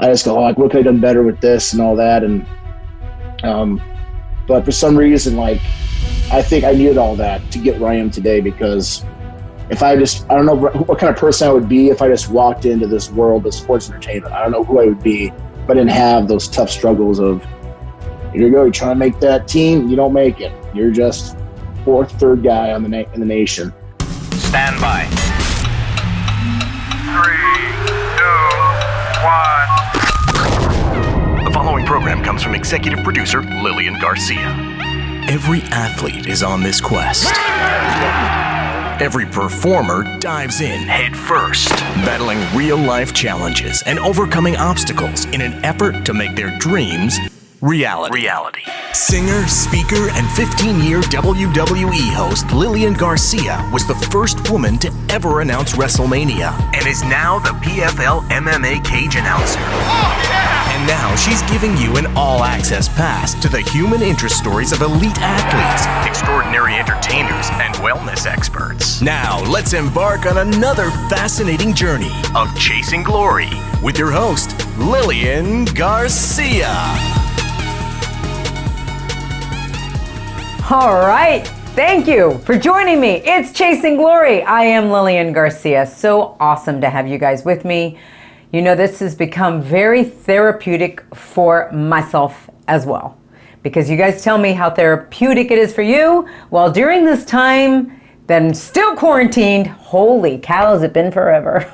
I just go, like, what could I have done better with this and all that? And but for some reason, like, I think I needed all that to get where I am today, because if I don't know what kind of person I would be if I just walked into this world of sports entertainment. I don't know who I would be if I didn't have those tough struggles of, here you go, you're trying to make that team, you don't make it. You're just third guy on in the nation. Stand by. 3, 2, 1. The following program comes from executive producer Lilian Garcia. Every athlete is on this quest. Every performer dives in head first, battling real-life challenges and overcoming obstacles in an effort to make their dreams reality. Singer, speaker, and 15-year WWE host Lilian Garcia was the first woman to ever announce Wrestlemania and is now the PFL MMA cage announcer. Oh, yeah! And now she's giving you an all-access pass to the human interest stories of elite athletes, extraordinary entertainers, and wellness experts. Now, let's embark on another fascinating journey of chasing glory with your host, Lilian Garcia. All right, thank you for joining me. It's Chasing Glory. I am Lilian Garcia. So awesome to have you guys with me. You know, this has become very therapeutic for myself as well, because you guys tell me how therapeutic it is for you. Well, during this time, then still quarantined, holy cow, has it been forever.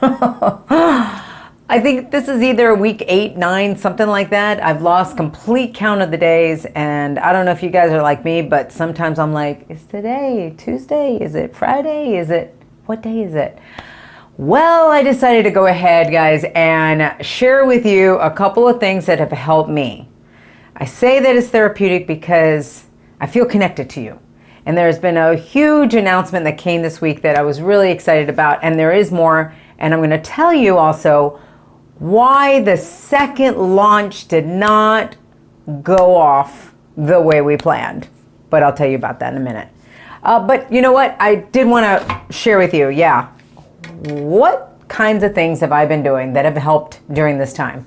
I think this is either week 8, 9, something like that. I've lost complete count of the days, and I don't know if you guys are like me, but sometimes I'm like, is today Tuesday? Is it Friday? What day is it? Well, I decided to go ahead, guys, and share with you a couple of things that have helped me. I say that it's therapeutic because I feel connected to you. And there's been a huge announcement that came this week that I was really excited about, and there is more. And I'm going to tell you also why the second launch did not go off the way we planned. But I'll tell you about that in a minute. But you know what? I did want to share with you, what kinds of things have I been doing that have helped during this time?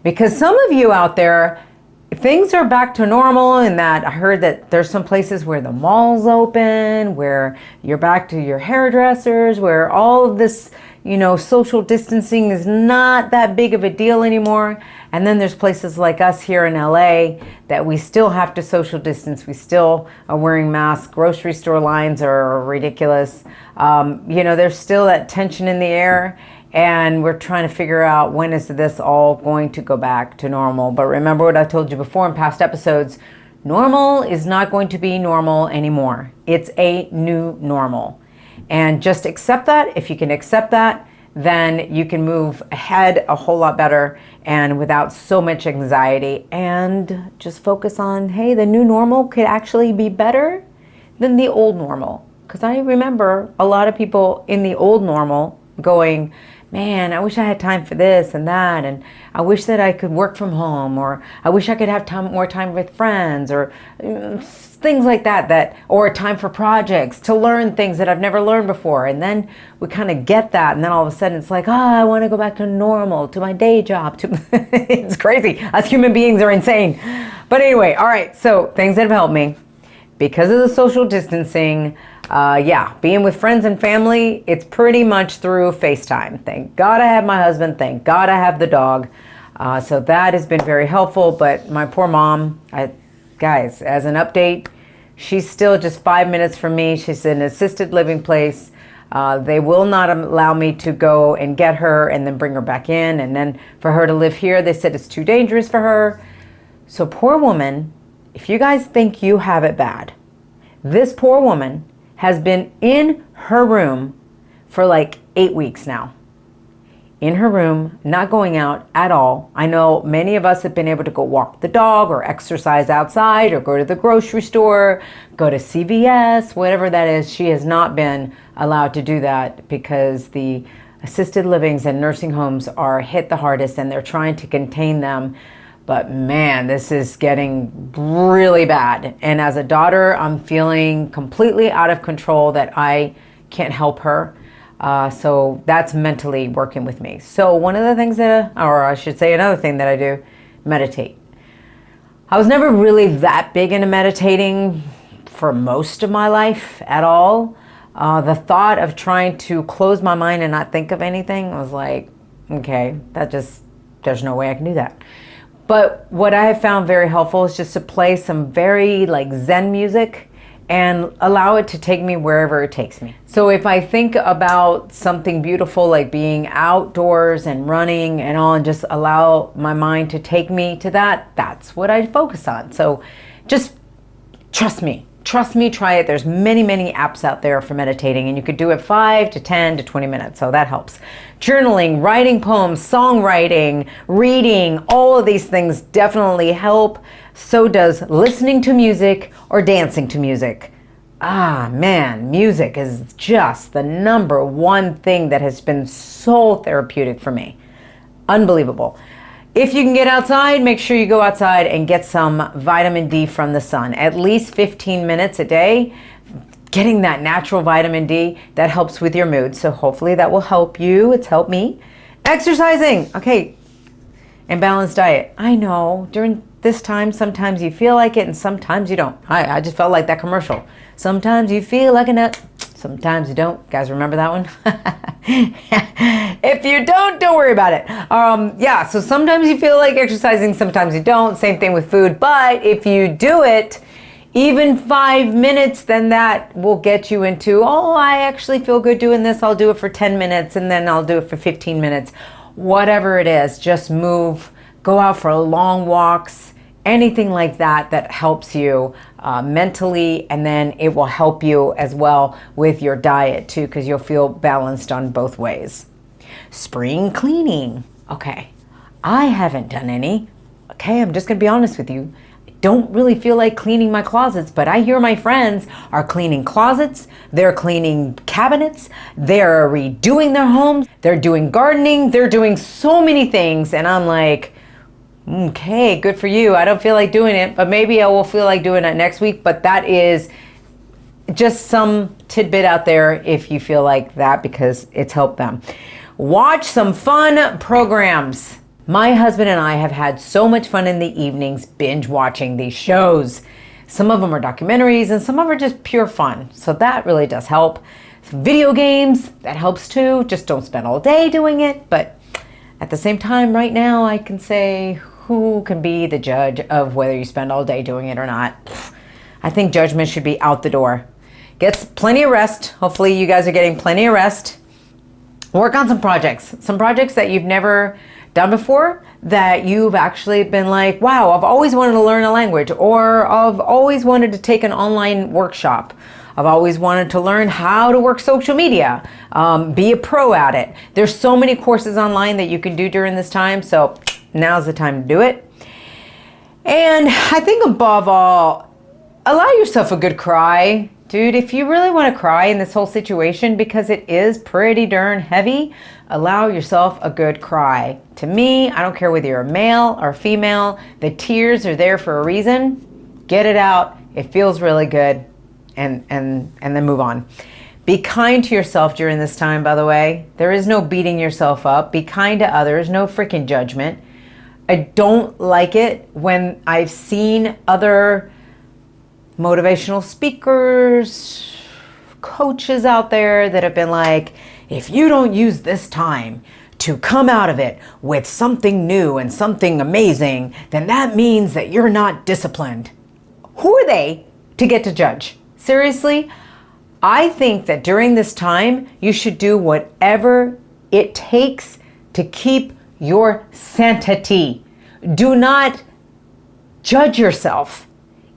Because some of you out there, things are back to normal, in that I heard that there's some places where the mall's open, where you're back to your hairdressers, where all of this, social distancing is not that big of a deal anymore. And then there's places like us here in LA that we still have to social distance. We still are wearing masks. Grocery store lines are ridiculous. There's still that tension in the air, and we're trying to figure out when is this all going to go back to normal. But remember what I told you before in past episodes, normal is not going to be normal anymore. It's a new normal. And just accept that. If you can accept that, then you can move ahead a whole lot better and without so much anxiety, and just focus on, hey, the new normal could actually be better than the old normal. Because I remember a lot of people in the old normal going, man, I wish I had time for this and that, and I wish that I could work from home, or I wish I could have more time with friends, or things like that, or time for projects, to learn things that I've never learned before. And then we kind of get that, and then all of a sudden it's like, I want to go back to normal, to my day job. It's crazy. Us human beings are insane. But anyway, all right, so things that have helped me. Because of the social distancing, being with friends and family, it's pretty much through FaceTime. Thank God I have my husband. Thank God I have the dog. So that has been very helpful. But my poor mom, guys, as an update, she's still just 5 minutes from me. She's in an assisted living place. They will not allow me to go and get her and then bring her back in. And then for her to live here, they said it's too dangerous for her. So poor woman, if you guys think you have it bad, this poor woman has been in her room for like 8 weeks now. In her room, not going out at all. I know many of us have been able to go walk the dog, or exercise outside, or go to the grocery store, go to CVS, whatever that is. She has not been allowed to do that because the assisted livings and nursing homes are hit the hardest, and they're trying to contain them. But man, this is getting really bad. And as a daughter, I'm feeling completely out of control that I can't help her. So that's mentally working with me. So one of the things or I should say another thing that I do, meditate. I was never really that big into meditating for most of my life at all. The thought of trying to close my mind and not think of anything, I was like, okay, there's no way I can do that. But what I have found very helpful is just to play some very like Zen music and allow it to take me wherever it takes me. So if I think about something beautiful like being outdoors and running and all, and just allow my mind to take me to that, that's what I focus on. So just trust me, try it. There's many apps out there for meditating, and you could do it 5 to 10 to 20 minutes. So that helps. Journaling, writing poems, songwriting, reading, all of these things definitely help. So does listening to music or dancing to music. Ah, man, music is just the number one thing that has been so therapeutic for me. Unbelievable. If you can get outside, make sure you go outside and get some vitamin D from the sun. At least 15 minutes a day. Getting that natural vitamin D, that helps with your mood. So hopefully that will help you. It's helped me. Exercising. Okay. And balanced diet. I know during this time, sometimes you feel like it and sometimes you don't. I just felt like that commercial. Sometimes you feel like a nut. Sometimes you don't. Guys, remember that one? If you don't worry about it. Yeah, so sometimes you feel like exercising, sometimes you don't. Same thing with food. But if you do it, even 5 minutes, then that will get you into, oh, I actually feel good doing this. I'll do it for 10 minutes and then I'll do it for 15 minutes. Whatever it is, just move, go out for long walks, anything like that that helps you mentally, and then it will help you as well with your diet too, because you'll feel balanced on both ways. Spring cleaning. Okay, I haven't done any. Okay, I'm just gonna be honest with you. I don't really feel like cleaning my closets, but I hear my friends are cleaning closets, they're cleaning cabinets, they're redoing their homes, they're doing gardening, they're doing so many things, and I'm like, okay, good for you. I don't feel like doing it, but maybe I will feel like doing it next week. But that is just some tidbit out there if you feel like that, because it's helped them. Watch some fun programs. My husband and I have had so much fun in the evenings binge watching these shows. Some of them are documentaries and some of them are just pure fun. So that really does help. Video games, that helps too. Just don't spend all day doing it. But at the same time, right now, I can say, who can be the judge of whether you spend all day doing it or not? I think judgment should be out the door. Get plenty of rest. Hopefully you guys are getting plenty of rest. Work on some projects that you've never done before, that you've actually been like, wow, I've always wanted to learn a language, or I've always wanted to take an online workshop. I've always wanted to learn how to work social media, be a pro at it. There's so many courses online that you can do during this time, so now's the time to do it. And I think above all, allow yourself a good cry. Dude, if you really want to cry in this whole situation, because it is pretty darn heavy, allow yourself a good cry. To me, I don't care whether you're a male or female, the tears are there for a reason. Get it out. It feels really good. And then move on. Be kind to yourself during this time, by the way. There is no beating yourself up. Be kind to others. No freaking judgment. I don't like it when I've seen other motivational speakers, coaches out there that have been like, if you don't use this time to come out of it with something new and something amazing, then that means that you're not disciplined. Who are they to get to judge? Seriously, I think that during this time, you should do whatever it takes to keep your sanity. Do not judge yourself.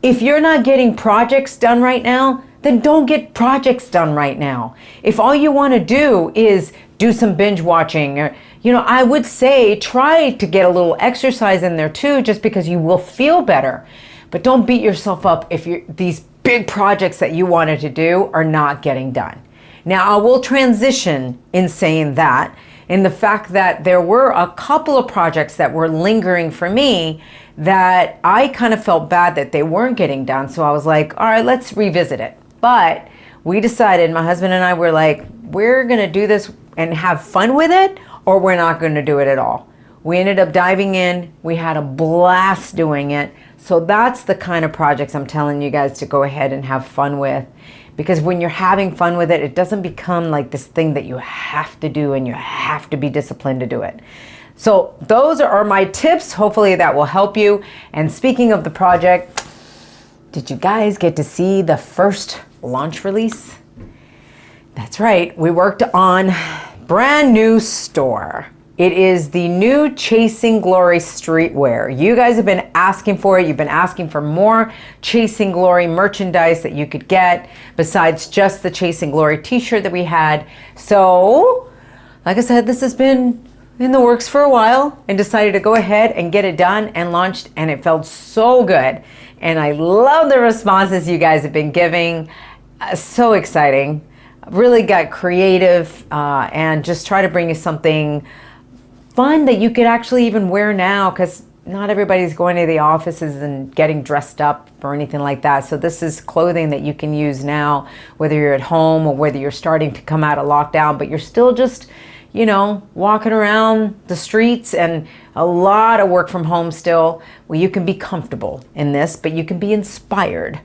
If you're not getting projects done right now, then don't get projects done right now. If all you want to do is do some binge watching, or, I would say try to get a little exercise in there too, just because you will feel better. But don't beat yourself up if these big projects that you wanted to do are not getting done. Now, I will transition in saying that, in the fact that there were a couple of projects that were lingering for me that I kind of felt bad that they weren't getting done. So I was like, all right, let's revisit it. But we decided, my husband and I were like, we're going to do this and have fun with it, or we're not going to do it at all. We ended up diving in. We had a blast doing it. So that's the kind of projects I'm telling you guys to go ahead and have fun with. Because when you're having fun with it, it doesn't become like this thing that you have to do and you have to be disciplined to do it. So those are my tips. Hopefully that will help you. And speaking of the project, did you guys get to see the first launch release? That's right. We worked on brand new store. It is the new Chasing Glory streetwear. You guys have been asking for it. You've been asking for more Chasing Glory merchandise that you could get besides just the Chasing Glory t-shirt that we had. So, like I said, this has been in the works for a while and decided to go ahead and get it done and launched, and it felt so good. And I love the responses you guys have been giving. So exciting. Really got creative and just try to bring you something fun that you could actually even wear now, because not everybody's going to the offices and getting dressed up or anything like that. So this is clothing that you can use now, whether you're at home or whether you're starting to come out of lockdown, but you're still just, you know, walking around the streets, and a lot of work from home still. Well, you can be comfortable in this, but you can be inspired.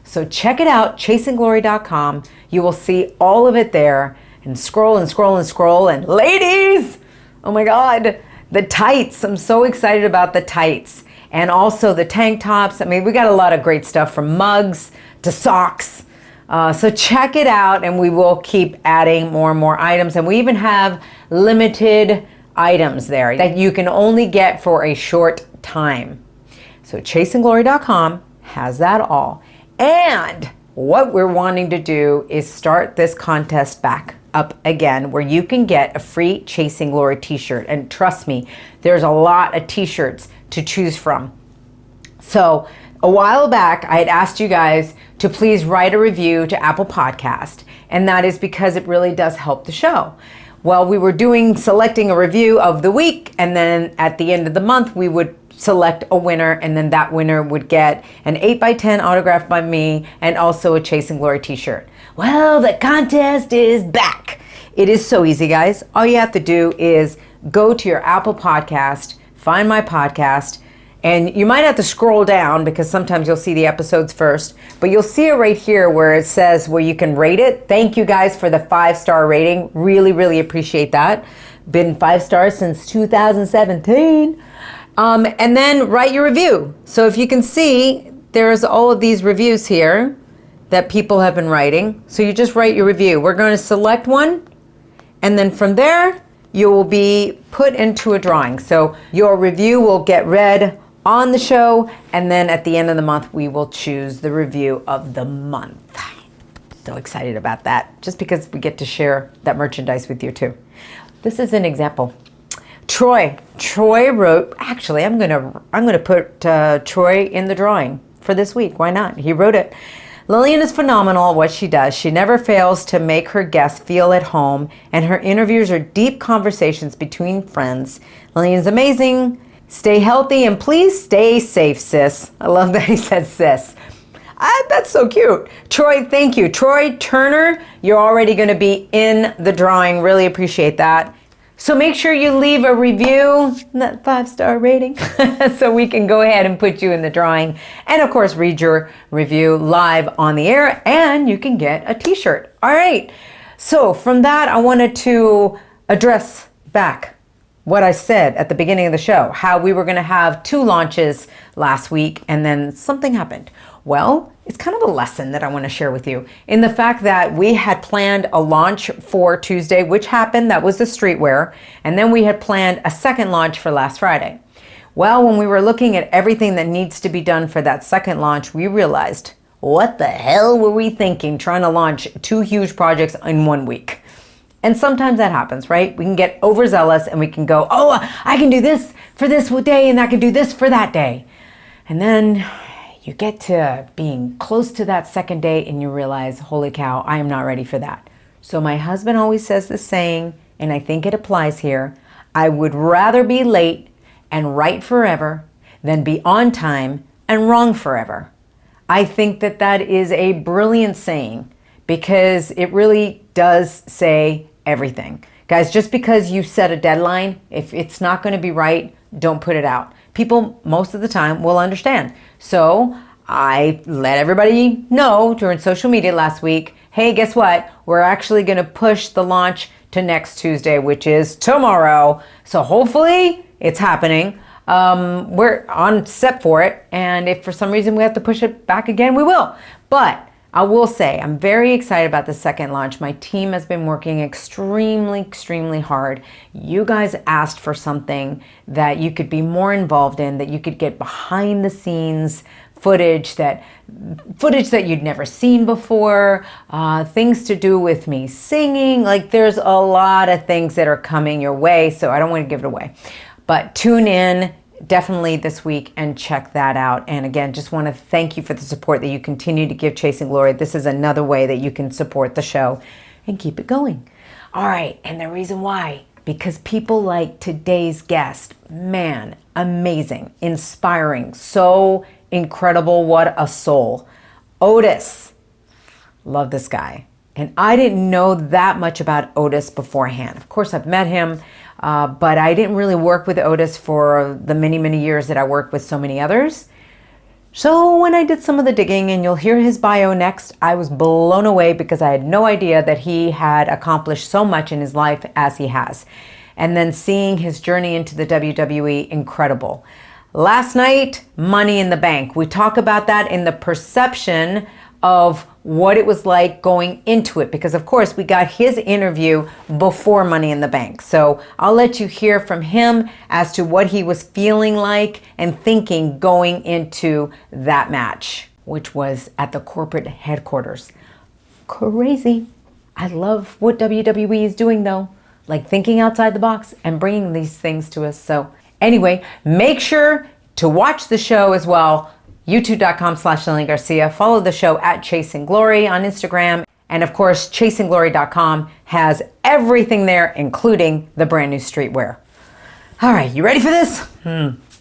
So check it out, chasingglory.com. You will see all of it there, and scroll and scroll and scroll. And ladies, oh my God, the tights. I'm so excited about the tights. And also the tank tops. I mean, we got a lot of great stuff, from mugs to socks. So check it out, and we will keep adding more and more items. And we even have limited items there that you can only get for a short time. So chasingglory.com has that all. And what we're wanting to do is start this contest back up again, where you can get a free Chasing Glory t-shirt. And trust me, there's a lot of t-shirts to choose from. So a while back, I had asked you guys to please write a review to Apple Podcast, and that is because it really does help the show. Well, we were selecting a review of the week, and then at the end of the month, we would select a winner, and then that winner would get an 8x10 autographed by me and also a Chasing Glory t-shirt. Well, the contest is back. It is so easy, guys. All you have to do is go to your Apple Podcast, find my podcast, and you might have to scroll down because sometimes you'll see the episodes first, but you'll see it right here where it says where you can rate it. Thank you guys for the 5-star rating. Really, really appreciate that. Been 5 stars since 2017. And then write your review. So if you can see, there's all of these reviews here that people have been writing. So you just write your review. We're going to select one, and then from there, you will be put into a drawing. So your review will get read on the show, and then at the end of the month, we will choose the review of the month. So excited about that, just because we get to share that merchandise with you too. This is an example. Troy wrote, actually, I'm gonna put Troy in the drawing for this week. Why not? He wrote it. Lilian is phenomenal at what she does. She never fails to make her guests feel at home, and her interviews are deep conversations between friends. Lilian's amazing. Stay healthy, and please stay safe, sis. I love that he said sis. That's so cute. Troy, thank you. Troy Turner, you're already going to be in the drawing. Really appreciate that. So make sure you leave a review, that 5-star rating, so we can go ahead and put you in the drawing. And of course, read your review live on the air, and you can get a t-shirt. All right. So from that, I wanted to address back what I said at the beginning of the show, how we were going to have 2 launches last week, and then something happened. Well, it's kind of a lesson that I want to share with you in the fact that we had planned a launch for Tuesday, which happened. That was the streetwear. And then we had planned a second launch for last Friday. Well, when we were looking at everything that needs to be done for that second launch, we realized, what the hell were we thinking trying to launch 2 huge projects in 1 week? And sometimes that happens, right? We can get overzealous and we can go, oh, I can do this for this day and I can do this for that day. And then you get to being close to that second day and you realize, holy cow, I am not ready for that. So my husband always says this saying, and I think it applies here, I would rather be late and right forever than be on time and wrong forever. I think that that is a brilliant saying because it really does say everything. Guys, just because you set a deadline, if it's not going to be right, don't put it out. People most of the time will understand. So I let everybody know during social media last week, hey, guess what? We're actually going to push the launch to next Tuesday, which is tomorrow. So hopefully it's happening. We're on set for it. And if for some reason we have to push it back again, we will. But I will say I'm very excited about the second launch. My team has been working extremely hard. You guys asked for something that you could be more involved in, that you could get behind the scenes footage that you'd never seen before, things to do with me singing. Like, there's a lot of things that are coming your way, so I don't want to give it away. But tune in definitely this week and check that out. And again, just want to thank you for the support that you continue to give Chasing Glory. This is another way that you can support the show and keep it going. All right, and the reason why, because people like today's guest, man, amazing, inspiring, so incredible, what a soul. Otis, love this guy. And I didn't know that much about Otis beforehand. Of course, I've met him, but I didn't really work with Otis for the many years that I worked with so many others. So when I did some of the digging, and you'll hear his bio next, I was blown away because I had no idea that he had accomplished so much in his life as he has. And then seeing his journey into the WWE, incredible. Last night, Money in the Bank. We talk about that in the perception of what it was like going into it, because of course we got his interview before Money in the Bank. So I'll let you hear from him as to what he was feeling like and thinking going into that match, which was at the corporate headquarters. Crazy. I love what WWE is doing though, like thinking outside the box and bringing these things to us. So anyway, make sure to watch the show as well. YouTube.com/Lilian Garcia. Follow the show at Chasing Glory on Instagram. And of course, ChasingGlory.com has everything there, including the brand new streetwear. All right, you ready for this?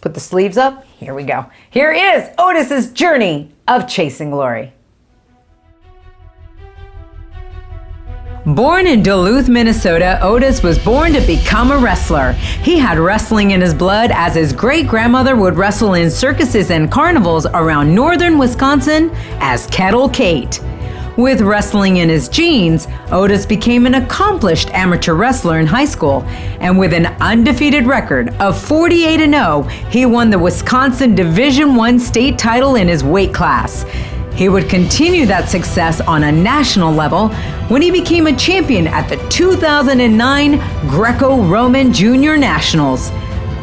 Put the sleeves up. Here we go. Here is Otis's journey of Chasing Glory. Born in Duluth, Minnesota, Otis was born to become a wrestler. He had wrestling in his blood, as his great-grandmother would wrestle in circuses and carnivals around northern Wisconsin as Kettle Kate. With wrestling in his genes, Otis became an accomplished amateur wrestler in high school, and with an undefeated record of 48-0, he won the Wisconsin Division I state title in his weight class. He would continue that success on a national level when he became a champion at the 2009 Greco-Roman Junior Nationals.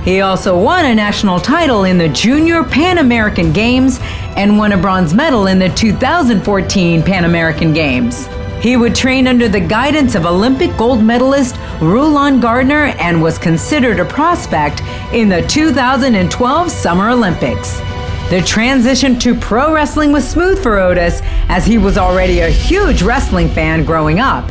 He also won a national title in the Junior Pan American Games and won a bronze medal in the 2014 Pan American Games. He would train under the guidance of Olympic gold medalist Rulon Gardner and was considered a prospect in the 2012 Summer Olympics. The transition to pro wrestling was smooth for Otis, as he was already a huge wrestling fan growing up.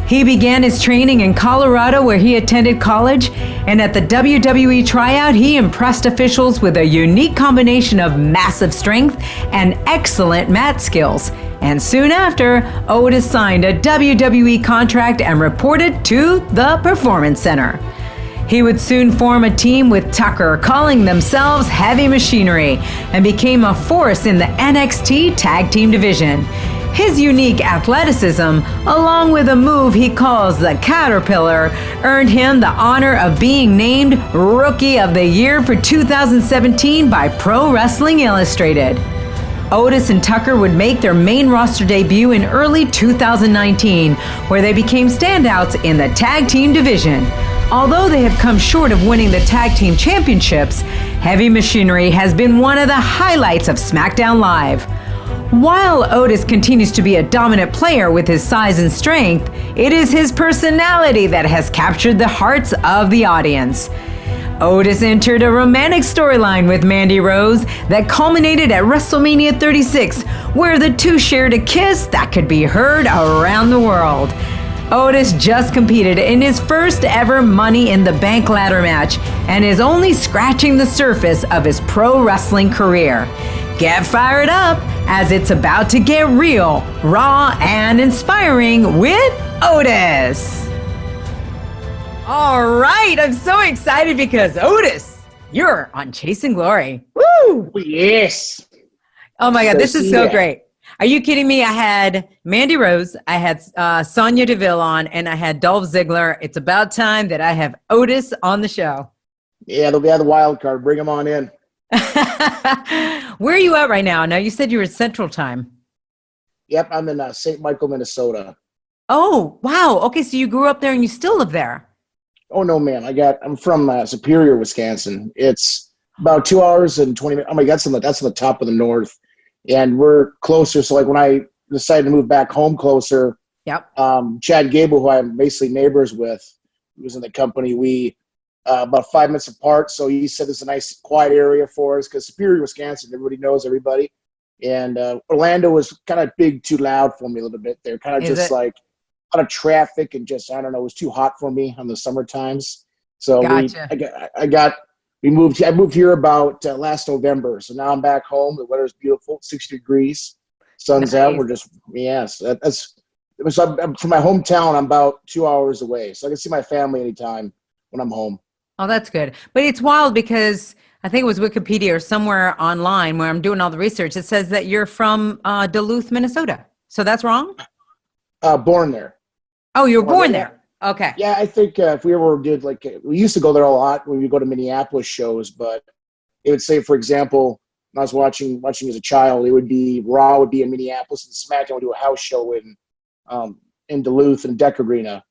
He began his training in Colorado, where he attended college, and at the WWE tryout, he impressed officials with a unique combination of massive strength and excellent mat skills. And soon after, Otis signed a WWE contract and reported to the Performance Center. He would soon form a team with Tucker, calling themselves Heavy Machinery, and became a force in the NXT Tag Team division. His unique athleticism, along with a move he calls the Caterpillar, earned him the honor of being named Rookie of the Year for 2017 by Pro Wrestling Illustrated. Otis and Tucker would make their main roster debut in early 2019, where they became standouts in the tag team division. Although they have come short of winning the tag team championships, Heavy Machinery has been one of the highlights of SmackDown Live. While Otis continues to be a dominant player with his size and strength, it is his personality that has captured the hearts of the audience. Otis entered a romantic storyline with Mandy Rose that culminated at Wrestlemania 36, where the two shared a kiss that could be heard around the world. Otis just competed in his first ever Money in the Bank ladder match and is only scratching the surface of his pro wrestling career. Get fired up, as it's about to get real, raw, and inspiring with Otis. All right, I'm so excited because Otis, you're on Chasing Glory. Woo! Yes. Oh my God, this is so great. Are you kidding me? I had Mandy Rose, I had Sonya Deville on, and I had Dolph Ziggler. It's about time that I have Otis on the show. Yeah, they'll be at the wild card. Bring them on in. Where are you at right now? Now, you said you were Central Time. Yep, I'm in St. Michael, Minnesota. Oh, wow. Okay, so you grew up there and you still live there. Oh, no, man. I'm from Superior, Wisconsin. It's about 2 hours and 20 minutes. Oh, my God, that's on the top of the north. And we're closer. So, like, when I decided to move back home closer, yep. Chad Gable, who I'm basically neighbors with, who was in the company, we about 5 minutes apart. So he said it's a nice, quiet area for us because Superior, Wisconsin, everybody knows everybody. And Orlando was kind of big, too loud for me a little bit there. Kind of just like a lot of traffic and just, I don't know, it was too hot for me on the summer times. So gotcha. I moved here about last November. So now I'm back home. The weather's beautiful, 60 degrees, sun's out. We're just, I'm from my hometown. I'm about 2 hours away. So I can see my family anytime when I'm home. Oh, that's good. But it's wild because I think it was Wikipedia or somewhere online where I'm doing all the research. It says that you're from Duluth, Minnesota. So that's wrong? Born there. Oh, you were born there. Okay. Yeah, I think if we ever did, like, we used to go there a lot when we go to Minneapolis shows, but it would say, for example, when I was watching as a child, it would be Raw would be in Minneapolis and SmackDown would do a house show in Duluth and Deck Arena.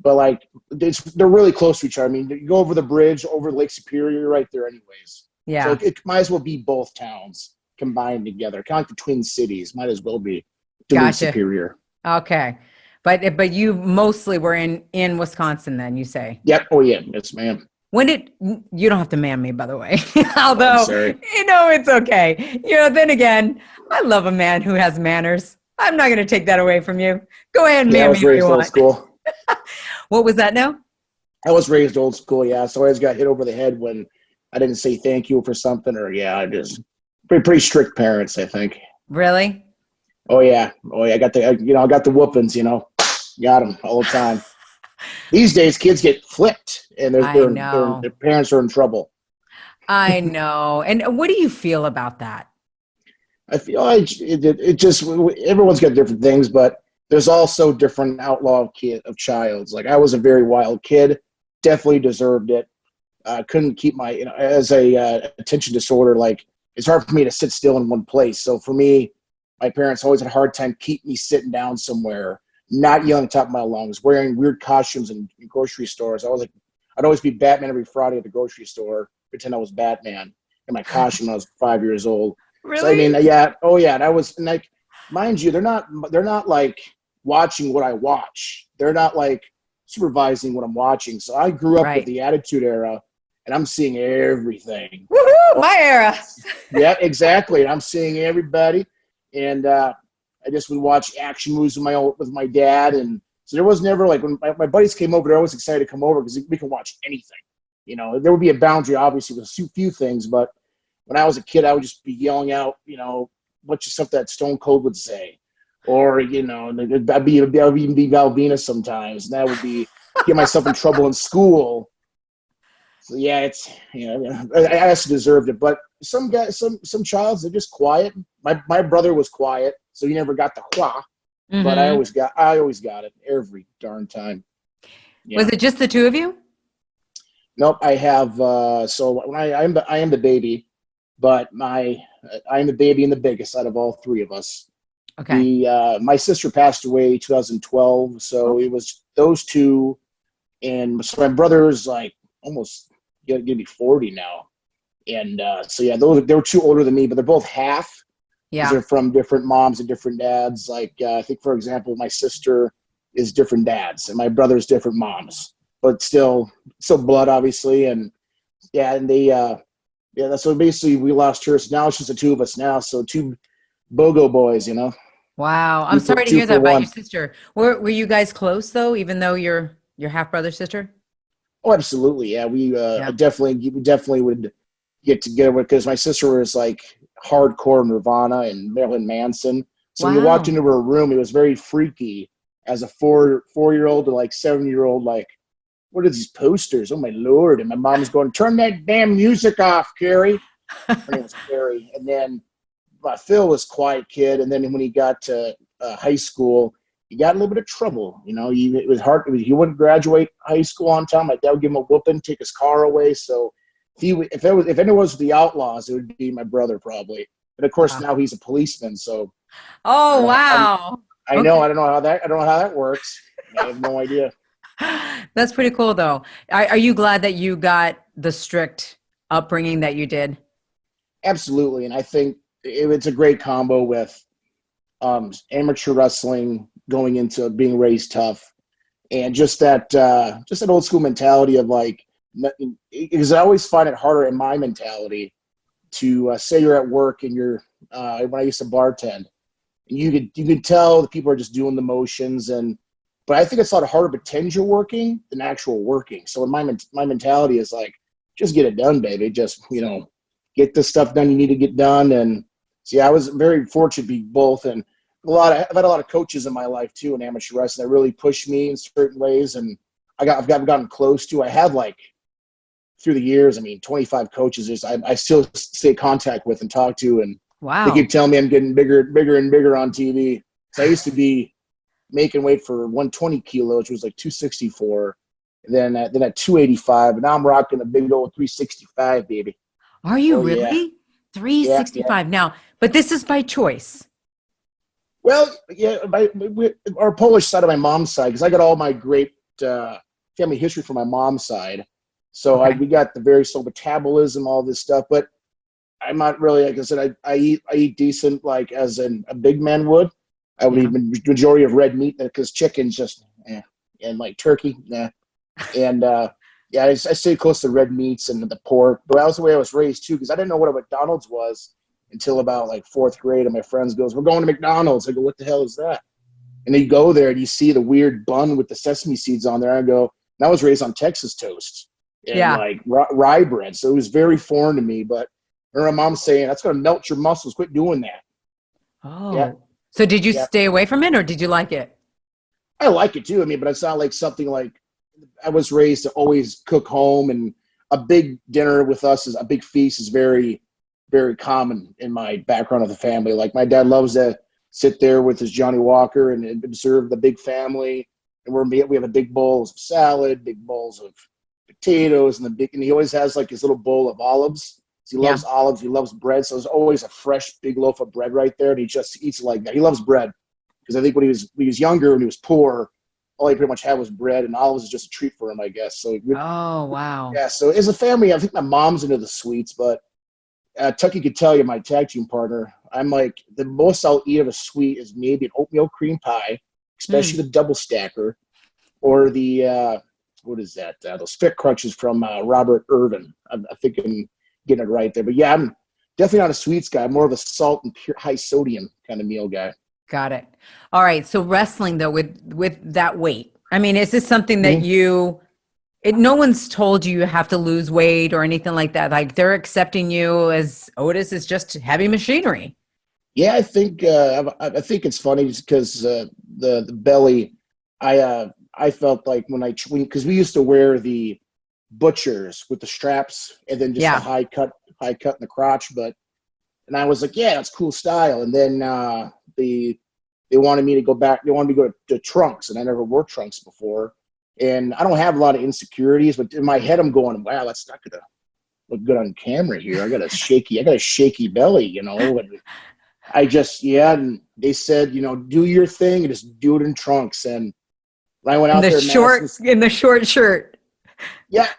But like they're really close to each other. I mean, you go over the bridge over Lake Superior, you're right there anyways. Yeah. So it might as well be both towns combined together. Kind of like the Twin Cities. Might as well be Duluth Superior. Okay. But you mostly were in Wisconsin then, you say? Yep. Oh yeah. Yes, ma'am. You don't have to man me, by the way. Although, oh, it's okay. Then again, I love a man who has manners. I'm not going to take that away from you. Go ahead and man me if you want. Old school. What was that now? I was raised old school, yeah. So I always got hit over the head when I didn't say thank you for something, or I just pretty strict parents, I think. Really? Oh yeah. I got the whoopings, got them all the time. These days, kids get flipped, and their parents are in trouble. I know. And what do you feel about that? I feel it just everyone's got different things, but there's also different outlaw of childs. Like I was a very wild kid, definitely deserved it. Couldn't keep my as a attention disorder. Like it's hard for me to sit still in one place. So for me, my parents always had a hard time keeping me sitting down somewhere, not yelling top of my lungs, wearing weird costumes in grocery stores. I'd always be Batman every Friday at the grocery store, pretend I was Batman in my costume when I was 5 years old. Really? So, I mean, yeah. Oh, yeah. That was like, mind you, they're not like watching what I watch. They're not like supervising what I'm watching. So I grew up with the Attitude Era, and I'm seeing everything. Woohoo! My era. Yeah, exactly. And I'm seeing everybody, and I just would watch action movies with my dad, and so there was never like when my buddies came over, they're always excited to come over because we can watch anything. There would be a boundary, obviously, with a few things, but when I was a kid, I would just be yelling out, a bunch of stuff that Stone Cold would say. Or, I'd even be Val Venus sometimes. And that would be get myself in trouble in school. So, yeah, I actually deserved it. But some guys, some childs, they're just quiet. My brother was quiet, so he never got the wah. Mm-hmm. But I always got it every darn time. Yeah. Was it just the two of you? Nope, I have. So when I am the baby. But I am the baby and the biggest out of all three of us. Okay. My sister passed away 2012, so it was those two, and so my brother's like almost gonna be 40 now, and so yeah, they were two older than me, but they're both half. Yeah. They're from different moms and different dads. Like I think, for example, my sister is different dads, and my brother's different moms, but still blood, obviously, and yeah, and they. Yeah, so basically we lost her. So now it's just the two of us now. So two BOGO boys, Wow. I'm sorry to hear that about your sister. Were you guys close though, even though you're your half brother sister? Oh, absolutely. Yeah, we definitely would get together because my sister was like hardcore Nirvana and Marilyn Manson. So when you walked into her room, it was very freaky as a four-year-old to like 7-year-old, like, what are these posters? Oh my Lord. And my mom's going, turn that damn music off, Carrie. Her name was Carrie. And then Phil was a quiet kid. And then when he got to high school, he got in a little bit of trouble. You know, it was hard. He wouldn't graduate high school on time. My dad would give him a whooping, take his car away. So if anyone was the Outlaws, it would be my brother probably. But of course, now he's a policeman. So. Oh, wow. I know. I don't know how that works. I have no idea. That's pretty cool, though. Are you glad that you got the strict upbringing that you did? Absolutely, and I think it's a great combo with amateur wrestling going into being raised tough, and just that old school mentality of like, because I always find it harder in my mentality to say you're at work and you're when I used to bartend, you could tell the people are just doing the motions but I think it's a lot harder to pretend you're working than actual working. So my mentality is like, just get it done, baby. Just, get the stuff done you need to get done. And so, yeah, I was very fortunate to be both. And I've had a lot of coaches in my life too in amateur wrestling that really pushed me in certain ways. And I've gotten close to. I have like through the years, 25 coaches I still stay in contact with and talk to. And wow, they keep telling me I'm getting bigger and bigger on TV. So I used to be making weight for 120 kilos, which was like 264, and then at 285, and now I'm rocking a big old 365, baby. Are you really? Yeah. 365 now, but this is by choice. Well, yeah, our Polish side of my mom's side, because I got all my great family history from my mom's side, so okay. We got the very slow metabolism, all this stuff, but I'm not really, like I said, I eat decent, like as a big man would. I would eat the majority of red meat because chicken's just, and like turkey, and I stay close to red meats and the pork. But that was the way I was raised too, because I didn't know what a McDonald's was until about like 4th grade. And my friends goes, "We're going to McDonald's." I go, "What the hell is that?" And then you go there and you see the weird bun with the sesame seeds on there. I go, and I was raised on Texas toast and like rye bread, so it was very foreign to me. But I remember my mom saying, "That's going to melt your muscles. Quit doing that." Oh. Yeah. So did you stay away from it or did you like it? I like it too. But it's not like something like I was raised to always cook home, and a big dinner with us is a big feast is very, very common in my background of the family. Like my dad loves to sit there with his Johnny Walker and observe the big family. And we have a big bowls of salad, big bowls of potatoes, and he always has like his little bowl of olives. He loves olives. He loves bread. So there's always a fresh big loaf of bread right there. And he just eats it like that. He loves bread because I think when he was younger, when he was poor, all he pretty much had was bread, and olives is just a treat for him, I guess. So oh, wow. Yeah. So as a family, I think my mom's into the sweets, but Tucky could tell you, my tag team partner, I'm like, the most I'll eat of a sweet is maybe an oatmeal cream pie, especially the double stacker, or the, what is that? Those Spit Crunches from Robert Irvin. I think I'm getting it right there. But yeah, I'm definitely not a sweets guy. I'm more of a salt and pure high sodium kind of meal guy. Got it. All right. So wrestling though, with that weight, is this something that no one's told you have to lose weight or anything like that? Like they're accepting you as Otis is just heavy machinery. Yeah, I think it's funny because the belly, I felt like because we used to wear the butchers with the straps and then just the high cut in the crotch, and I was like, yeah, that's cool style. And then they wanted me to go back. They wanted me to go to trunks, and I never wore trunks before. And I don't have a lot of insecurities, but in my head, I'm going, wow, that's not gonna look good on camera here. I got a shaky belly, And I just, and they said, do your thing and just do it in trunks. And when I went out there in the short shirt. Yep.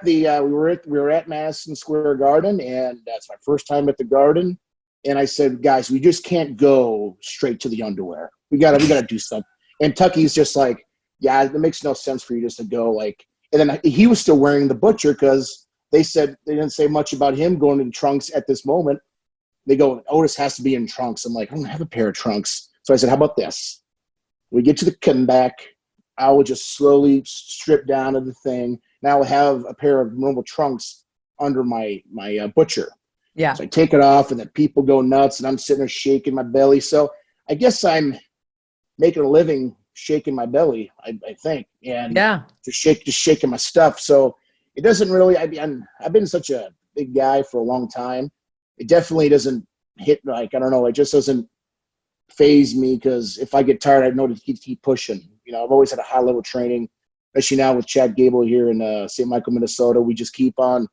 We were at Madison Square Garden, and that's my first time at the Garden. And I said, guys, we just can't go straight to the underwear. We gotta do something. And Tucky's just like, yeah, it makes no sense for you just to go like. And then he was still wearing the butcher because they said they didn't say much about him going in trunks at this moment. They go, Otis has to be in trunks. I'm like, I don't have a pair of trunks. So I said, how about this? We get to the comeback. I will just slowly strip down to the thing. And I will have a pair of normal trunks under my butcher. Yeah. So I take it off, and then people go nuts, and I'm sitting there shaking my belly. So I guess I'm making a living shaking my belly, I think, and Yeah. just shaking my stuff. So it doesn't really. I've been such a big guy for a long time. It definitely doesn't hit, like, I don't know. It just doesn't phase me, because if I get tired, I know to keep pushing. I've always had a high level training, especially now with Chad Gable here in St. Michael, Minnesota. We just keep on.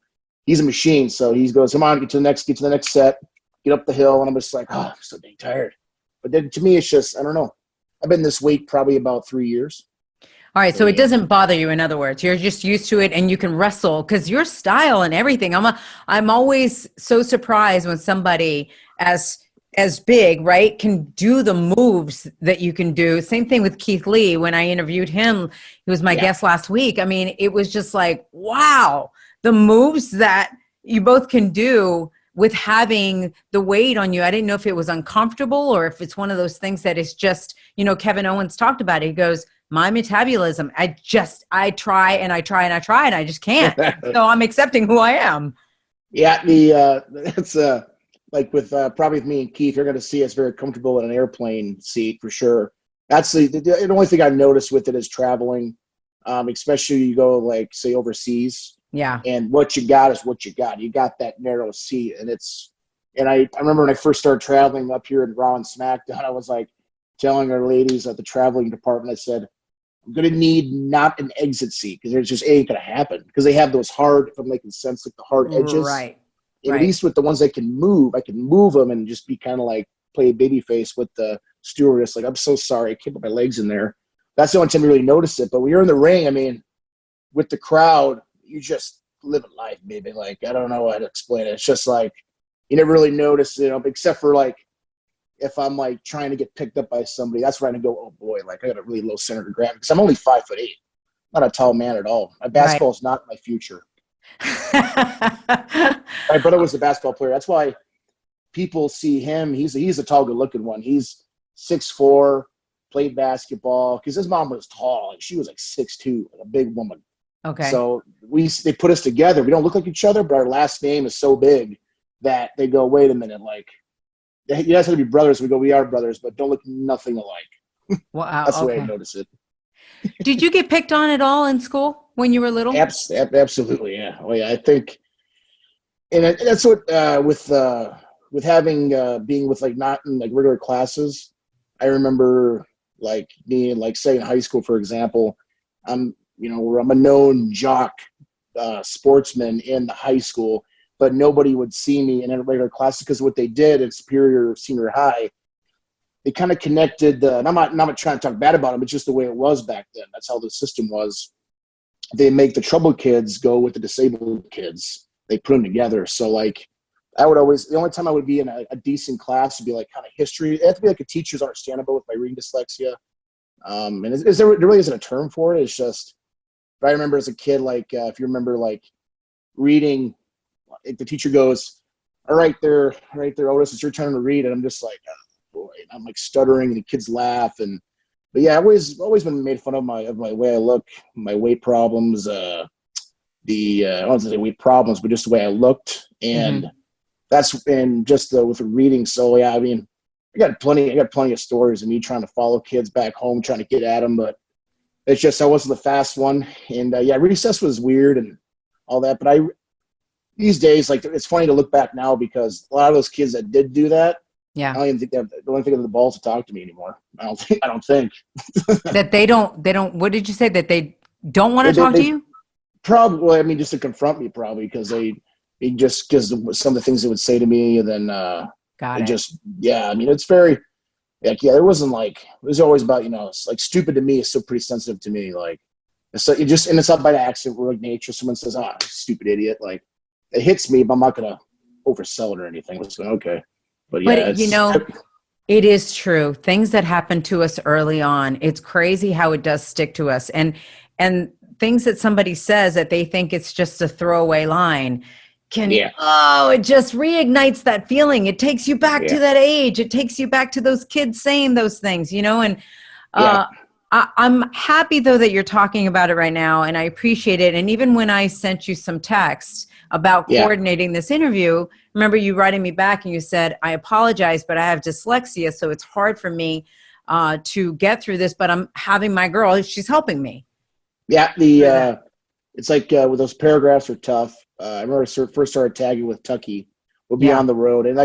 He's a machine, so he goes, "Come on, get to the next set, get up the hill," and I'm just like, "Oh, I'm so dang tired." But then to me, it's just, I don't know. I've been this weight probably about 3 years. All right, so it doesn't bother you. In other words, you're just used to it, and you can wrestle because your style and everything. I'm always so surprised when somebody as big, right, can do the moves that you can do. Same thing with Keith Lee. When I interviewed him, he was my guest last week. I mean, it was just like, wow, the moves that you both can do with having the weight on you. I didn't know if it was uncomfortable or if it's one of those things that is just, Kevin Owens talked about it. He goes, my metabolism, I try and I try and I try and I just can't. So I'm accepting who I am. Yeah, that's like with probably with me and Keith, you're going to see us very comfortable in an airplane seat for sure. That's the only thing I've noticed with it is traveling, especially you go, like, say, overseas. Yeah. And what you got is what you got. You got that narrow seat, and I remember when I first started traveling up here in Raw and SmackDown, I was like telling our ladies at the traveling department, I said, I'm going to need not an exit seat, because there's just ain't going to happen, because they have those hard, if I'm making sense, like the hard edges. Right. At least with the ones I can move them and just be kind of like play baby face with the stewardess. Like, I'm so sorry, I can't put my legs in there. That's the only time you really notice it. But when you're in the ring, I mean, with the crowd, you just live a life, baby. Like, I don't know how to explain it. It's just like, you never really notice, except for like, if I'm like trying to get picked up by somebody, that's where I go, oh boy, like I got a really low center of gravity, because I'm only 5'8", not a tall man at all. My basketball is not my future. My brother was a basketball player. That's why people see him. He's a tall, good-looking one. He's 6'4", played basketball, because his mom was tall. Like, she was like 6'2", like a big woman. Okay. So they put us together. We don't look like each other, but our last name is so big that they go, wait a minute, like, you guys have to be brothers. We go, we are brothers, but don't look nothing alike. Wow. That's the way I notice it. Did you get picked on at all in school when you were little? Absolutely, yeah. Oh, yeah. I think, and that's what with having being with like not in like regular classes. I remember like being like, say, in high school, for example, I'm a known jock, sportsman in the high school, but nobody would see me in a regular class, because what they did in Superior Senior High, they kind of connected. And I'm not trying to talk bad about them. It's just the way it was back then. That's how the system was. They make the troubled kids go with the disabled kids. They put them together. So like, the only time I would be in a decent class would be like kind of history. It had to be like a teacher's understandable with my reading dyslexia. And there really isn't a term for it. It's just, but I remember as a kid, like if you remember like reading, like the teacher goes, all right there, Otis, it's your turn to read. And I'm just like, oh boy, and I'm like stuttering, and the kids laugh. But yeah, I've always been made fun of my way I look, my weight problems, I don't want to say weight problems, but just the way I looked. And with reading. So yeah, I mean, I got plenty of stories of me trying to follow kids back home, trying to get at them, but it's just I wasn't the fast one. And recess was weird and all that. But these days, like, it's funny to look back now, because a lot of those kids that did do that, I don't even think they don't think of the balls to talk to me anymore. I don't think that they don't. What did you say? That they don't want to talk to you? Probably. I mean, just to confront me, probably, because because some of the things they would say to me, and then I mean, it's very it wasn't like, it was always about, it's like stupid to me is still pretty sensitive to me. Like, so it's not by accident or like nature. Someone says, stupid idiot. Like, it hits me, but I'm not gonna oversell it or anything. I'm just going, okay. But it is true. Things that happen to us early on, it's crazy how it does stick to us. And things that somebody says that they think it's just a throwaway line it just reignites that feeling. It takes you back to that age. It takes you back to those kids saying those things, and I'm happy though that you're talking about it right now, and I appreciate it. And even when I sent you some texts about coordinating this interview, remember you writing me back and you said, I apologize, but I have dyslexia, so it's hard for me to get through this, but I'm having my girl, she's helping me. Yeah. It's like with those paragraphs are tough. I remember I first started tagging with Tucky. We'll be on the road. And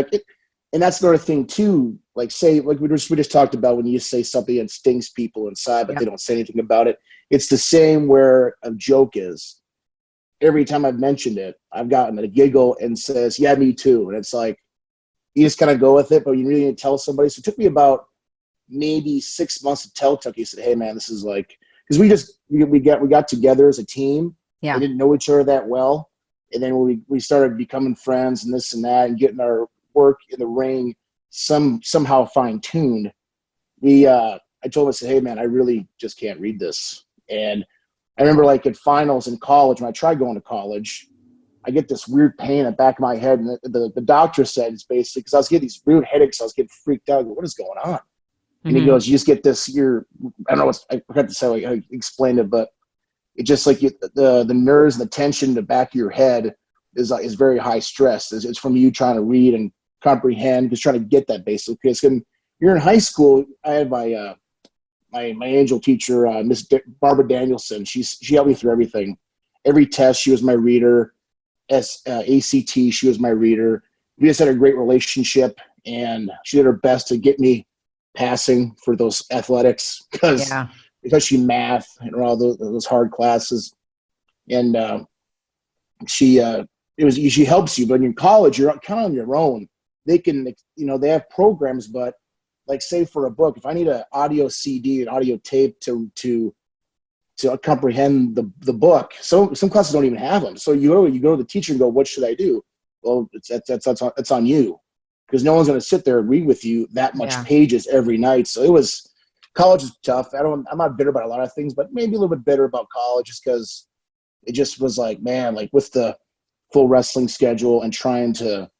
and that's another thing too. Like say, like we just talked about when you say something that stings people inside, but they don't say anything about it. It's the same where a joke is. Every time I've mentioned it, I've gotten a giggle and says, yeah, me too. And it's like, you just kind of go with it, but you really need to tell somebody. So it took me about maybe 6 months to tell Tucky. He said, hey man, this is like, because we got together as a team. Yeah. We didn't know each other that well. And then we started becoming friends and this and that and getting our work in the ring somehow fine-tuned. I told him, I said, hey man, I really just can't read this. And I remember like at finals in college, when I tried going to college, I get this weird pain in the back of my head. And the doctor said it's basically because I was getting these weird headaches. I was getting freaked out. I go, what is going on? And he goes, you just get this, I don't know, I forgot to say how he explained it, but it just like the nerves and the tension in the back of your head is very high stress. It's from you trying to read and comprehend, just trying to get that basically. Because when you're in high school, I had my angel teacher, Miss Barbara Danielson. She helped me through everything. Every test, she was my reader. ACT, she was my reader. We just had a great relationship, and she did her best to get me passing for those athletics especially math and all those hard classes. And she helps you, but in college you're kind of on your own. They can, they have programs, but like say for a book, if I need an audio CD, an audio tape to comprehend the book, some classes don't even have them. So you go to the teacher and go, what should I do? Well, it's on you, because no one's going to sit there and read with you that much pages every night. So college is tough. I'm not bitter about a lot of things, but maybe a little bit bitter about college just because it just was like, man, like with the full wrestling schedule and trying to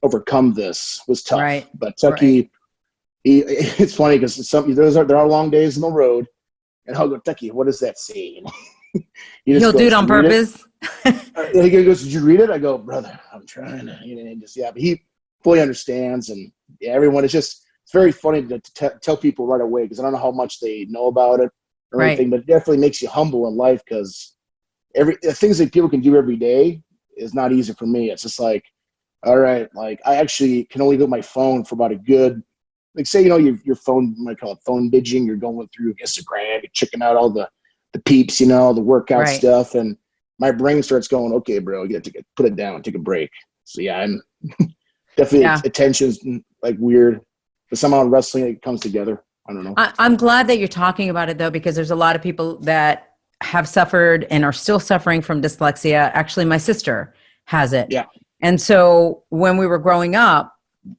overcome this was tough. Right. But Tucky, it's funny because there are long days on the road, and I'll go, Tucky, what does that say? He'll do it on purpose. He goes, did you read it? I go, brother, I'm trying to, but he fully understands. And everyone is it's very funny to tell people right away, because I don't know how much they know about it or anything, but it definitely makes you humble in life, because the things that people can do every day is not easy for me. It's just like, all right, like I actually can only go my phone for about a good, like say, your phone, you might call it phone binging. You're going through Instagram, you're checking out all the peeps, the workout stuff. And my brain starts going, okay, bro, you got to put it down, take a break. So yeah, I'm definitely attention's like weird, but somehow in wrestling it comes together. I don't know. I'm glad that you're talking about it though, because there's a lot of people that have suffered and are still suffering from dyslexia. Actually, my sister has it. Yeah. And so when we were growing up,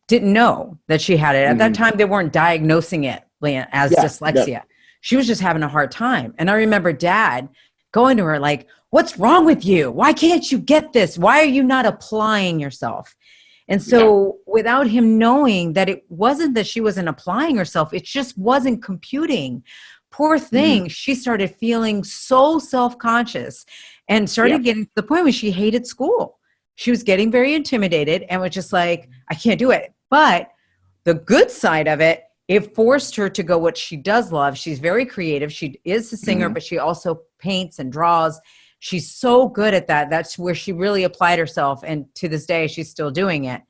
didn't know that she had it. At that time, they weren't diagnosing it as dyslexia. Yeah. She was just having a hard time. And I remember Dad going to her like, what's wrong with you? Why can't you get this? Why are you not applying yourself? And so without him knowing that it wasn't that she wasn't applying herself, it just wasn't computing. Poor thing. She started feeling so self-conscious and started getting to the point where she hated school. She was getting very intimidated and was just like, I can't do it. But the good side of it, it forced her to go what she does love. She's very creative. She is a singer, but she also paints and draws. She's so good at that. That's where she really applied herself. And to this day, she's still doing it.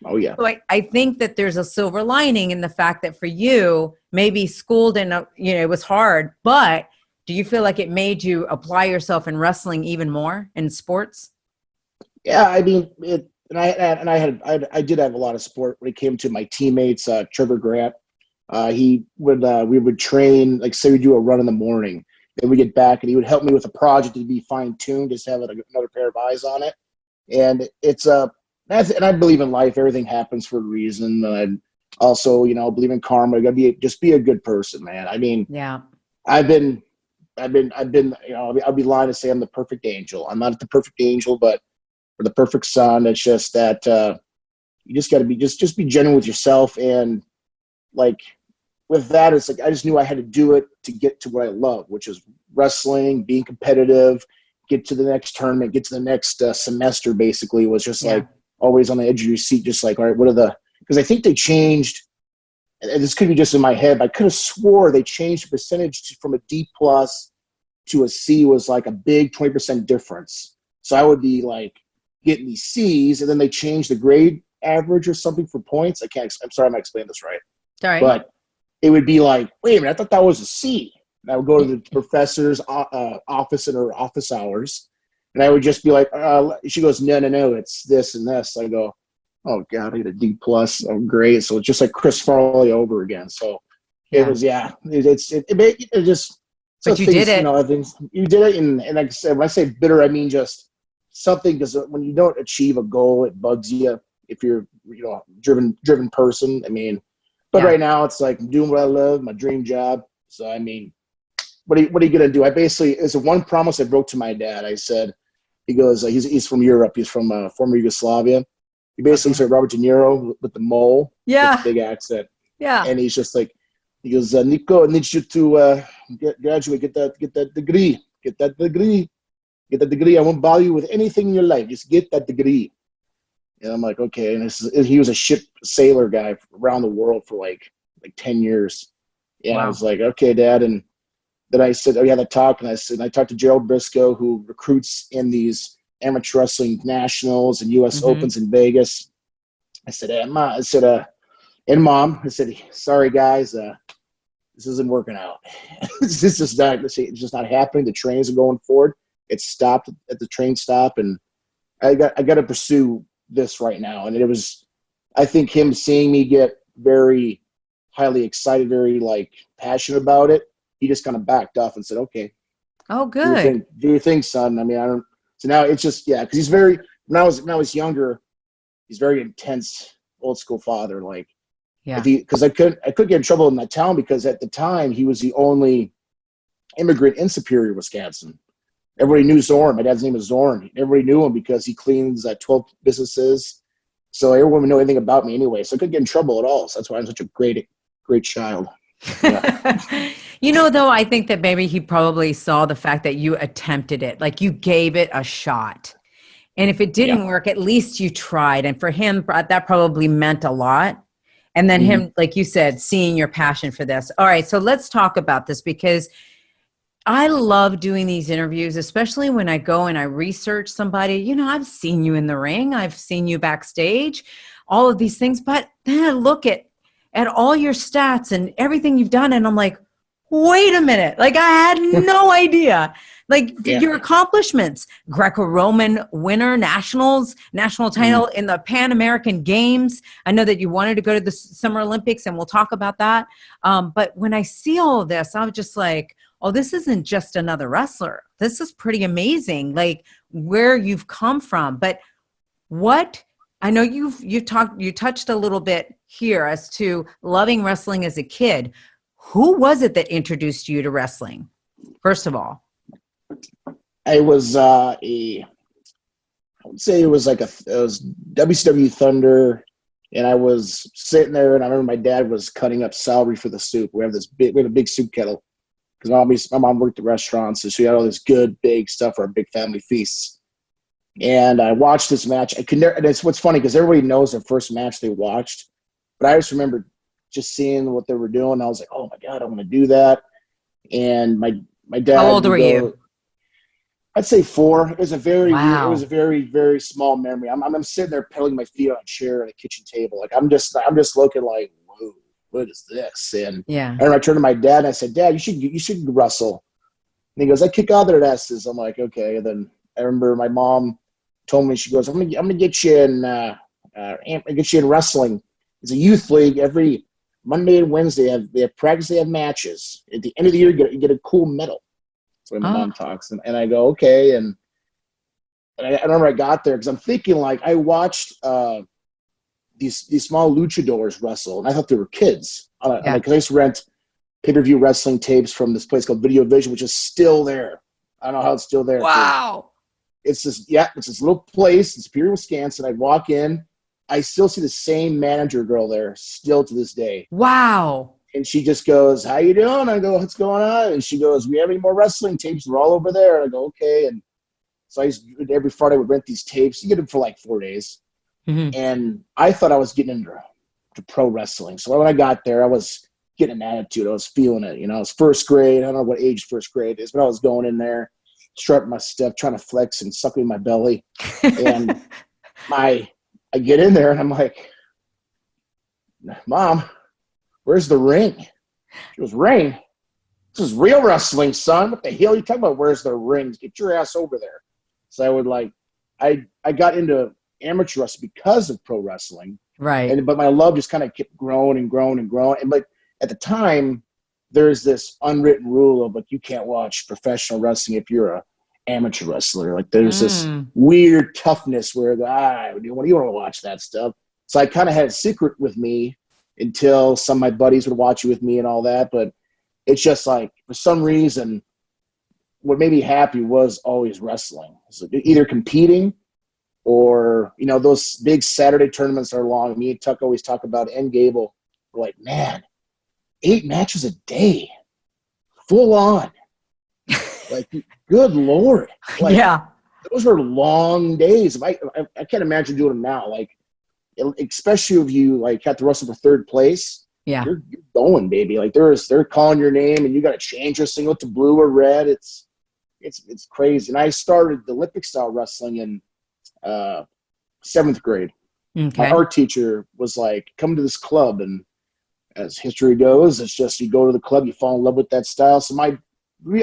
Oh, yeah. So I think that there's a silver lining in the fact that for you, maybe schooled and, it was hard, but do you feel like it made you apply yourself in wrestling even more in sports? Yeah, I mean, I did have a lot of support when it came to my teammates. Trevor Grant, we would train, like say we do a run in the morning, then we get back, and he would help me with a project to be fine tuned, just have another pair of eyes on it. And it's and I believe in life, everything happens for a reason. And I also, believe in karma. You gotta just be a good person, man. I mean, I've been, I'll be lying to say I'm the perfect angel. I'm not the perfect angel, but or the perfect son. It's just that you just got to be just be genuine with yourself, and like with that, it's like I just knew I had to do it to get to what I love, which is wrestling, being competitive, get to the next tournament, get to the next semester. Basically, was just like always on the edge of your seat, just like, all right, what are the? Because I think they changed and this could be just in my head, but I could have swore they changed the percentage from a D plus to a C was like a big 20% difference. So I would be like getting these C's, and then they changed the grade average or something for points. I'm sorry, I'm not explaining this right. Sorry. But it would be like, wait a minute, I thought that was a C. And I would go to the professor's office in her office hours, and I would just be like, she goes, no, it's this and this. I go, oh God, I get a D plus. Oh, great. So it's just like Chris Farley over again. So it was, it just. But you did it. You know, things you did it, and like I said, when I say bitter, I mean just something, because when you don't achieve a goal, it bugs you. If you're, you know, driven person. I mean, but right now it's like I'm doing what I love, my dream job. So I mean, what are you gonna do? I basically, it's the one promise I broke to my dad. I said, he goes, he's from Europe. He's from former Yugoslavia. He basically said Robert De Niro with the mole, with the big accent. Yeah, and he's just like, he goes, Nico, I need you to graduate, get that degree. Get that degree. I won't bother you with anything in your life. Just get that degree. And I'm like, okay. And he was a ship sailor guy around the world for like 10 years. Yeah, wow. I was like, okay, Dad. And then I said, we had a talk, and I talked to Gerald Brisco, who recruits in these amateur wrestling nationals and U.S. Opens in Vegas. I said, and Mom, I said, sorry guys, this isn't working out. It's just not happening. The trains are going forward. It stopped at the train stop, and I got to pursue this right now. And it was, I think, him seeing me get very highly excited, very like passionate about it, he just kind of backed off and said, okay. Oh, good. Do your thing, son. I mean, I don't. So now it's just, because he's very, when I was younger, he's very intense, old school father. Like, because I could get in trouble in that town, because at the time he was the only immigrant in Superior, Wisconsin. Everybody knew Zorn. My dad's name is Zorn. Everybody knew him because he cleans 12 businesses. So everyone would know anything about me anyway. So I couldn't get in trouble at all. So that's why I'm such a great child. Yeah. You know, though, I think that maybe he probably saw the fact that you attempted it, like you gave it a shot. And if it didn't work, at least you tried. And for him, that probably meant a lot. And then him, like you said, seeing your passion for this. All right, so let's talk about this, because I love doing these interviews, especially when I go and I research somebody. You know, I've seen you in the ring. I've seen you backstage, all of these things. But then I look at all your stats and everything you've done, and I'm like, wait a minute. Like, I had no idea. Like, your accomplishments, Greco-Roman winner, national title in the Pan American Games. I know that you wanted to go to the Summer Olympics, and we'll talk about that. But when I see all of this, I'm just like, oh, this isn't just another wrestler. This is pretty amazing, like where you've come from. But what, I know you touched a little bit here as to loving wrestling as a kid. Who was it that introduced you to wrestling, first of all? I was I would say it was WCW Thunder, and I was sitting there, and I remember my dad was cutting up celery for the soup. We had a big soup kettle, because my mom worked at restaurants, so she had all this good big stuff for our big family feasts. And I watched this match. And it's what's funny, because everybody knows the first match they watched, but I just remember just seeing what they were doing. I was like, oh my God, I want to do that. And my dad. How old were you? I'd say 4. It was a very, very small memory. I'm sitting there pedaling my feet on a chair at a kitchen table. Like, I'm just looking like, whoa, what is this? And I remember I turned to my dad and I said, Dad, you should wrestle. And he goes, I kick other asses. I'm like, okay. And then I remember my mom told me, she goes, I'm gonna get you in wrestling. It's a youth league. Every Monday and Wednesday they have practice, they have matches. At the end of the year, you get a cool medal. That's the way my mom talks. And I go, okay. And I remember I got there, because I'm thinking, like, I watched these small luchadors wrestle, and I thought they were kids. Because I used to rent pay-per-view wrestling tapes from this place called Video Vision, which is still there. I don't know how it's still there. Wow. It's this little place in Superior, Wisconsin. I walk in, I still see the same manager girl there still to this day. Wow. And she just goes, how you doing? I go, what's going on? And she goes, we have any more wrestling tapes? They're all over there. And I go, okay. And so every Friday I would rent these tapes. You get them for like 4 days. And I thought I was getting into to pro wrestling. So when I got there, I was getting an attitude. I was feeling it. I was first grade. I don't know what age first grade is, but I was going in there, strutting my stuff, trying to flex and sucking my belly. And I get in there and I'm like, Mom, where's the ring? She goes, ring? This is real wrestling, son. What the hell are you talking about? Where's the rings? Get your ass over there. So I would I got into amateur wrestling because of pro wrestling. Right. But my love just kind of kept growing and growing and growing. And at the time, there's this unwritten rule of you can't watch professional wrestling if you're a amateur wrestler. There's this weird toughness where you don't want to watch that stuff. So I kind of had a secret with me until some of my buddies would watch it with me and all that. But it's just for some reason, what made me happy was always wrestling. So either competing or, those big Saturday tournaments are long. Me and Tuck always talk about N. Gable. We're like, man, 8 matches a day, full on. Good Lord. Yeah. Those were long days. I can't imagine doing them now. Especially if you have to wrestle for third place. Yeah. You're going, baby. They're calling your name and you got to change your singlet to blue or red. It's crazy. And I started the Olympic style wrestling in 7th grade. Okay. My art teacher was like, come to this club. And as history goes, it's just you go to the club, you fall in love with that style. So I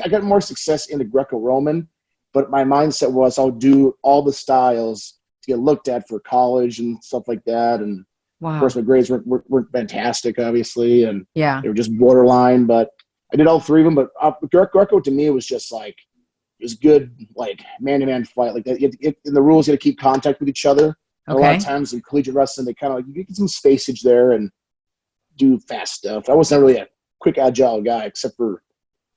got more success in the Greco-Roman, but my mindset was I'll do all the styles to get looked at for college and stuff like that. And of course, my grades weren't fantastic, obviously, and they were just borderline. But I did all 3 of them. But Greco to me was just it was good, man-to-man fight. In the rules, you got to keep contact with each other. Okay. A lot of times in collegiate wrestling, they kind of you get some spacage there and do fast stuff. I wasn't really a quick, agile guy, except for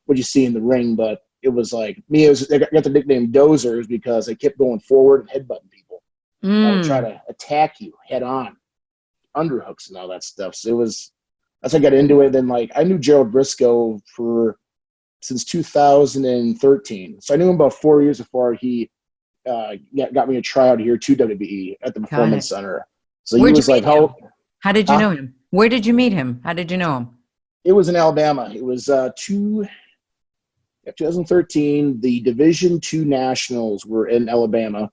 what you see in the ring. But it was me. I got the nickname Dozers because I kept going forward and headbutting people. I would try to attack you head on, underhooks and all that stuff. So that's how I got into it. Then I knew Gerald Brisco since 2013. So I knew him about 4 years before he got me a tryout here to WWE at the Performance Center. So he was how did you know him? Where did you meet him? How did you know him? It was in Alabama. It was 2013. The Division II Nationals were in Alabama.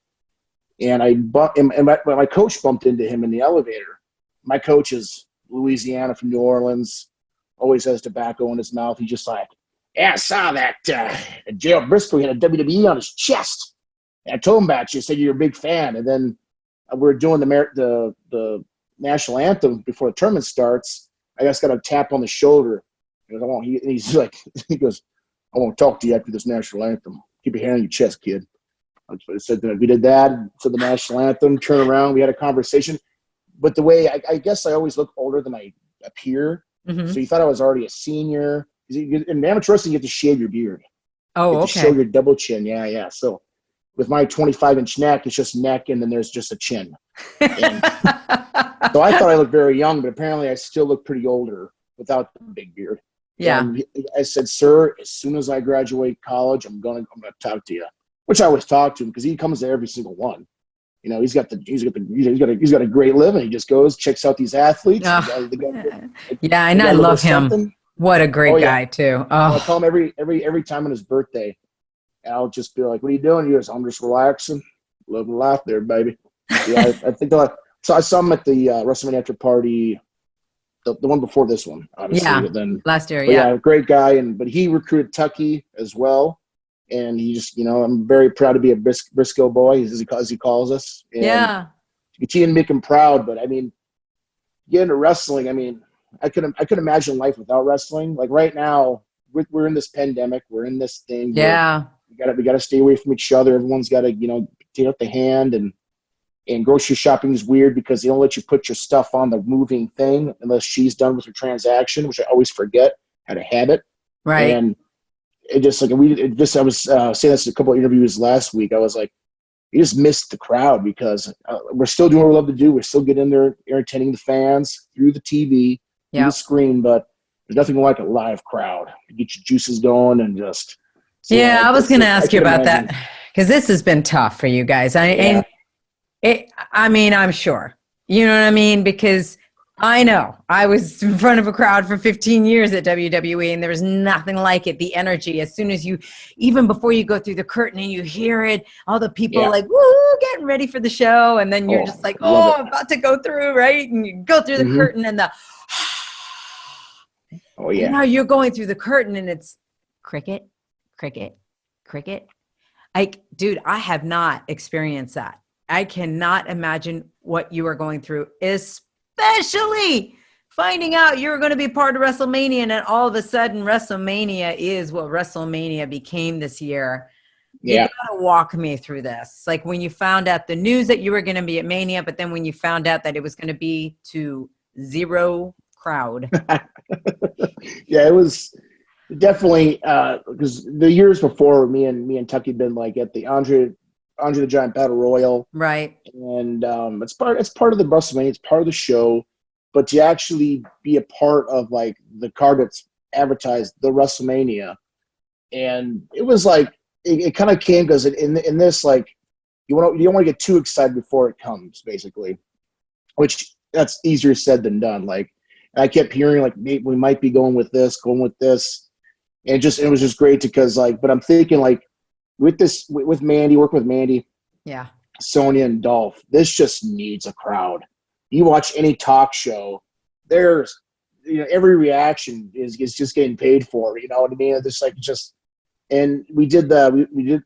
And my coach bumped into him in the elevator. My coach is Louisiana from New Orleans, always has tobacco in his mouth. He's just yeah, I saw that Gerald Brisco had a WWE on his chest. And I told him about you. He said you're a big fan. And then we were doing the national anthem before the tournament starts. I just got a tap on the shoulder. He goes, I won't talk to you after this national anthem. Keep your hand on your chest, kid. I said that we did that, said the national anthem, turn around, we had a conversation. But the way I guess I always look older than I appear. Mm-hmm. So he thought I was already a senior. In amateur wrestling, you have to shave your beard. Oh, you have to show your double chin. Yeah. So with my 25-inch neck, it's just neck, and then there's just a chin. And so I thought I looked very young, but apparently I still look pretty older without the big beard. Yeah. And I said, sir, as soon as I graduate college, I'm gonna talk to you. Which I always talk to him because he comes to every single one. He's got a great living. He just goes, checks out these athletes. And I love him. Something. What a great guy too. Oh. I'll call him every time on his birthday. And I'll just be like, what are you doing? He goes, I'm just relaxing. Living life there, baby. Yeah, I think so I saw him at the Wrestlemania after party, the one before this one, obviously. Yeah, then, last year, yeah. Great guy. But he recruited Tucky as well. And he just, I'm very proud to be a Brisco boy, as he calls us. And you continue to make him proud. But, get into wrestling, I could imagine life without wrestling. Right now, we're in this pandemic. We're in this thing. Yeah. We got to stay away from each other. Everyone's got to, take out the hand. And grocery shopping is weird because they don't let you put your stuff on the moving thing unless she's done with her transaction, which I always forget how to have it. Right. And it just I was saying this in a couple of interviews last week. I was like, you just missed the crowd because we're still doing what we love to do. We're still getting in there, entertaining the fans through the TV, through the screen, but there's nothing like a live crowd to get your juices going and just. I was going to ask you about that because this has been tough for you guys. I'm sure. You know what I mean? Because I know. I was in front of a crowd for 15 years at WWE, and there was nothing like it. The energy, as soon as you, even before you go through the curtain and you hear it, all the people like, woo, getting ready for the show. And then you're just like, oh, I'm about to go through, right? And you go through the curtain and the, and now you're going through the curtain and it's cricket, cricket, cricket. Dude, I have not experienced that. I cannot imagine what you are going through, especially finding out you're going to be part of WrestleMania, and then all of a sudden WrestleMania is what WrestleMania became this year. You gotta walk me through this. Like when you found out the news that you were going to be at Mania, but then when you found out that it was going to be to zero crowd. Yeah, it was definitely because the years before, me and Tucky had been like at the Andre the Giant Battle Royal, right? And it's part of the WrestleMania, it's part of the show, but to actually be a part of like the card that's advertised, the WrestleMania, and it was like it kind of came because in this, like, you don't want to get too excited before it comes, basically, which that's easier said than done. Like, I kept hearing like, maybe we might be going with this, and it was just great because like, but I'm thinking like, with Mandy, working with Mandy, Sonya and Dolph, this just needs a crowd. You watch any talk show, there's, every reaction is just getting paid for. You know what I mean? It's like and we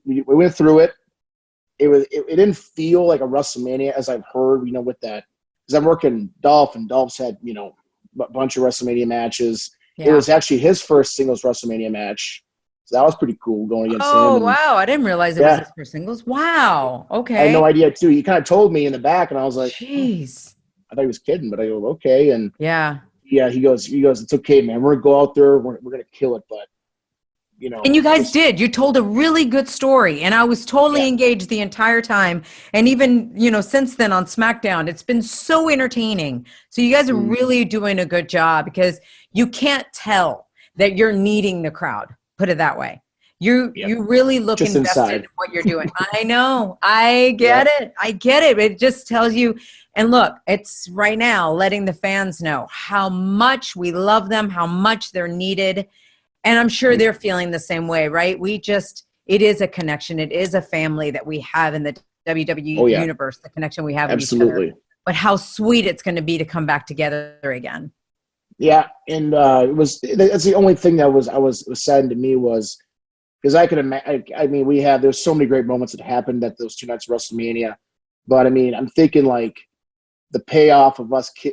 went through it. It didn't feel like a WrestleMania as I've heard. With that, because I'm working Dolph, and Dolph's had a bunch of WrestleMania matches. It was actually his first singles WrestleMania match. So that was pretty cool going against him. Oh, wow. I didn't realize it was his first singles. Wow. Okay. I had no idea, too. He kind of told me in the back, and I was like, jeez. I thought he was kidding, but I go, okay. And yeah, he goes, it's okay, man. We're going to go out there. We're going to kill it. But, And you guys did. You told a really good story, and I was totally engaged the entire time. And even, since then on SmackDown, it's been so entertaining. So you guys are really doing a good job, because you can't tell that you're needing the crowd. Put it that way. You really look just invested inside in what you're doing. I know. I get it. I get it. It just tells you. And look, it's right now letting the fans know how much we love them, how much they're needed. And I'm sure they're feeling the same way, right? It is a connection. It is a family that we have in the WWE universe, the connection we have with each other. But how sweet it's going to be to come back together again. Yeah, and that's the only thing that I was saddened to me, was because I could imagine. I mean, there's so many great moments that happened at those 2 nights of WrestleMania, but I mean, I'm thinking like the payoff of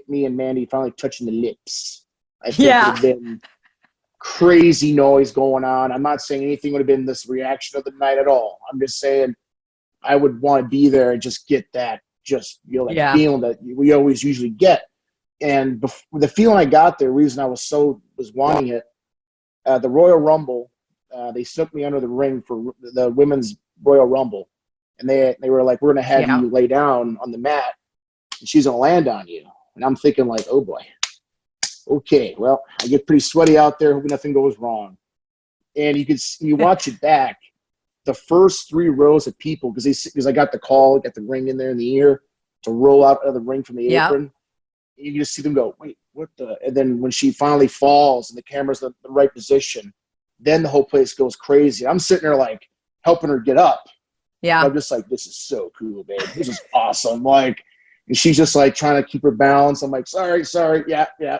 me and Mandy finally touching the lips. I think would have been crazy noise going on. I'm not saying anything would have been this reaction of the night at all. I'm just saying I would want to be there and just get that, feeling that we always usually get. And the feeling I got there, reason I was wanting it, the Royal Rumble, they snuck me under the ring for the women's Royal Rumble, and they were like, we're going to have you lay down on the mat, and she's going to land on you. And I'm thinking like, oh boy, okay, well, I get pretty sweaty out there, hoping nothing goes wrong. And you watch it back, the first 3 rows of people, because I got the call, got the ring in there in the ear to roll out of the ring from the apron. You can just see them go, wait, what the? And then when she finally falls and the camera's in the right position, then the whole place goes crazy. I'm sitting there like helping her get up. Yeah. I'm just like, this is so cool, babe. This is awesome. Like, and she's just like trying to keep her balance. I'm like, sorry. Yeah. Yeah,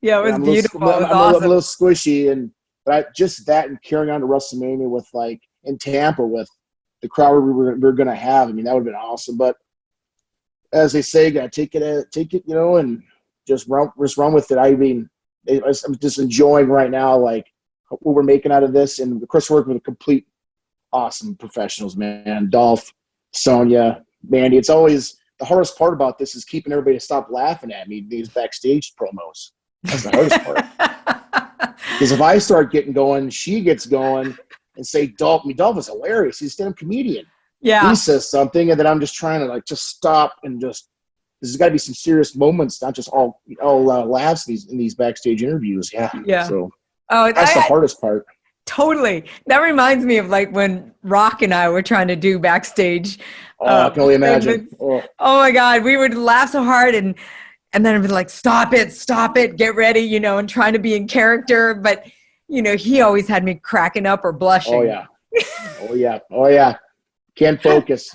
it was beautiful. I'm a little squishy. But just that and carrying on to WrestleMania with like in Tampa with the crowd we were going to have. I mean, that would have been awesome. But as they say, got to take it, and just run with it. I mean, I'm just enjoying right now, like, what we're making out of this. And of course, working with complete awesome professionals, man. Dolph, Sonya, Mandy. It's always the hardest part about this is keeping everybody to stop laughing at me, these backstage promos. That's the hardest part. Because if I start getting going, she gets going, and say, Dolph is hilarious. He's a stand-up comedian. Yeah. He says something, and then I'm just trying to like just stop and there's got to be some serious moments, not just all laughs in these backstage interviews. Yeah. So that's the hardest part. Totally. That reminds me of like when Rock and I were trying to do backstage. I can only imagine. Oh my God, we would laugh so hard, and And then I'd be like, stop it, get ready, and trying to be in character. But, he always had me cracking up or blushing. Oh, yeah. Oh, yeah. Can't focus.